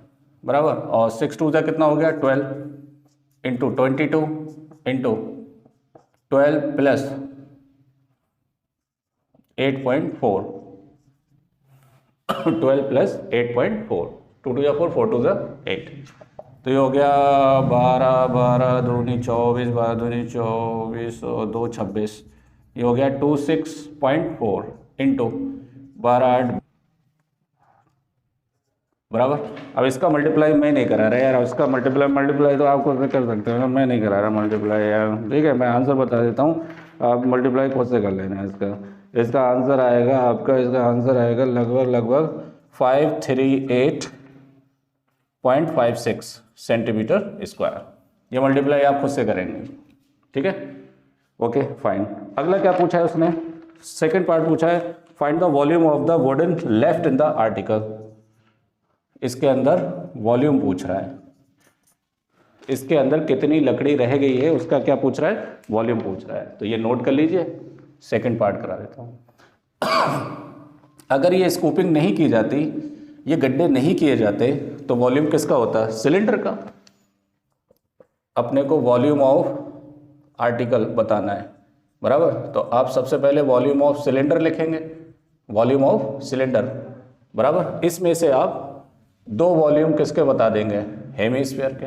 बराबर। और 6 2 कितना हो गया 12 इंटू 22 इंटू 12 प्लस 8.4, 12 प्लस 8.4, 2 2 4, 4 2 8। तो ये हो गया 12 12 दूनी 24, 12 दूनी 24 और 2 26। ये हो गया 26.4 इंटू 12 8, बराबर। अब इसका मल्टीप्लाई मैं नहीं करा रहा यार, अब इसका मल्टीप्लाई तो आप खुद से कर सकते हो, मैं नहीं करा रहा मल्टीप्लाई यार। ठीक है, मैं आंसर बता देता हूँ, आप मल्टीप्लाई खुद से कर लेना है इसका आंसर आएगा आपका, इसका आंसर आएगा लगभग 538.56 सेंटीमीटर स्क्वायर। ये मल्टीप्लाई आप खुद से करेंगे। ठीक है, ओके फाइन। अगला क्या पूछा है उसने, सेकेंड पार्ट पूछा है, find the volume of the wooden left in the article. इसके अंदर वॉल्यूम पूछ रहा है, इसके अंदर कितनी लकड़ी रह गई है उसका क्या पूछ रहा है, वॉल्यूम पूछ रहा है। तो ये नोट कर लीजिए, सेकंड पार्ट करा देता हूँ। अगर ये स्कूपिंग नहीं की जाती, ये गड्ढे नहीं किए जाते, तो वॉल्यूम किसका होता है, सिलेंडर का। अपने को वॉल्यूम ऑफ आर्टिकल बताना है, बराबर। तो आप सबसे पहले वॉल्यूम ऑफ सिलेंडर लिखेंगे, वॉल्यूम ऑफ सिलेंडर, बराबर। इसमें से आप 2 वॉल्यूम किसके बता देंगे, हेमिस्फीयर के।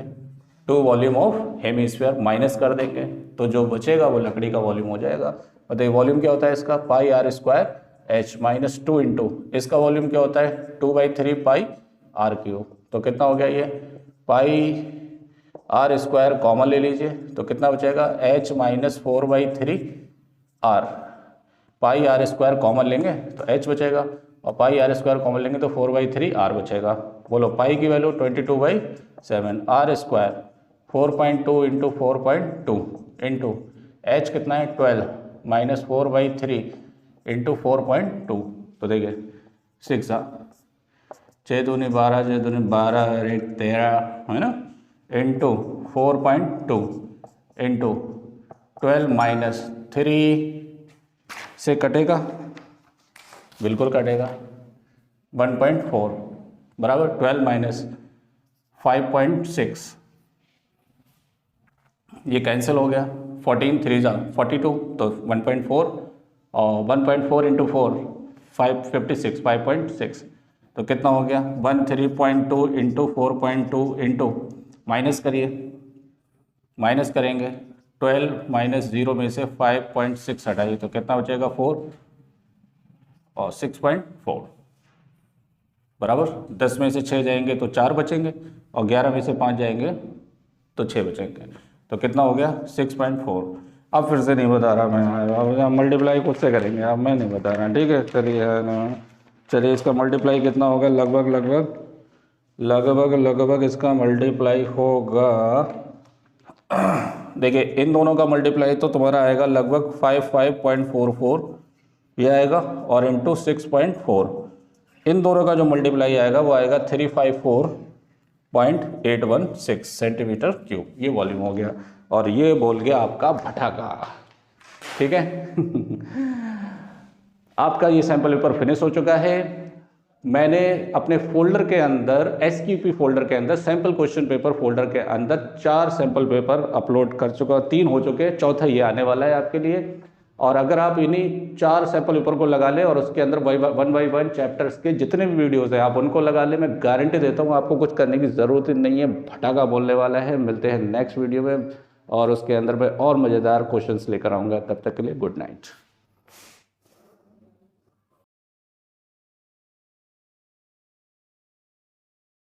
Two volume of hemisphere minus कर देंगे तो जो बचेगा वो लकड़ी का वॉल्यूम हो जाएगा। बताइए वॉल्यूम क्या होता है इसका, pi are square H minus 2 into इसका वॉल्यूम क्या होता है 2/3 पाई आर क्यूब। तो कितना हो गया ये पाई आर स्क्वायर कॉमन ले लीजिए तो कितना बचेगा h minus 4/3 r. Pi are square common लेंगे तो एच बचेगा और पाई आर स्क्वायर कॉमन लेंगे तो 4/3 आर बचेगा। बोलो पाई की value 22/7 r square 4.2 into 4.2 into h कितना है 12 माइनस 4/3 इंटू 4.2। तो देखिए 6 6 दूनी 12 6 दूनी 12 और 1 13 है ना इंटू 4.2 इंटू 12 माइनस 3 से कटेगा, बिल्कुल कटेगा 1.4 बराबर 12 माइनस 5.6 ये कैंसिल हो गया 14 3 42 तो 1.4 और 1.4 इंटू 4 556 5.6 तो कितना हो गया 13.2 इंटू 4.2 इंटू माइनस करिए, माइनस करेंगे 12 माइनस 0 में से 5.6 हटाइए तो कितना बचेगा 4 और 6.4 बराबर 10 में से 6 जाएंगे तो 4 बचेंगे और 11 में से 5 जाएंगे तो 6 बचेंगे तो कितना हो गया 6.4। अब फिर से नहीं बता रहा मैं, अब मल्टीप्लाई खुद से करेंगे, अब मैं नहीं बता रहा, ठीक है। चलिए इसका मल्टीप्लाई कितना होगा लगभग इसका मल्टीप्लाई होगा देखिए इन दोनों का मल्टीप्लाई तो तुम्हारा आएगा लगभग 55.44 ये आएगा और इंटू 6.4 इन दोनों का जो मल्टीप्लाई आएगा वो आएगा 354.816 सेंटीमीटर क्यूब। ये वॉल्यूम हो गया और ये बोल गया आपका भटाका, ठीक है। आपका ये सैंपल पेपर फिनिश हो चुका है। मैंने अपने फोल्डर के अंदर SQP फोल्डर के अंदर सैंपल क्वेश्चन पेपर फोल्डर के अंदर 4 सैंपल पेपर अपलोड कर चुका, 3 हो चुके, चौथा ये आने वाला है आपके लिए। और अगर आप इन्हीं 4 सैंपल पेपर को लगा लें और उसके अंदर 1 बाई 1 चैप्टर्स के जितने भी वीडियोस हैं आप उनको लगा लें, मैं गारंटी देता हूँ आपको कुछ करने की ज़रूरत ही नहीं है, भटाका बोलने वाला है। मिलते हैं नेक्स्ट वीडियो में और उसके अंदर मैं और मज़ेदार क्वेश्चंस लेकर आऊँगा, तब तक के लिए गुड नाइट।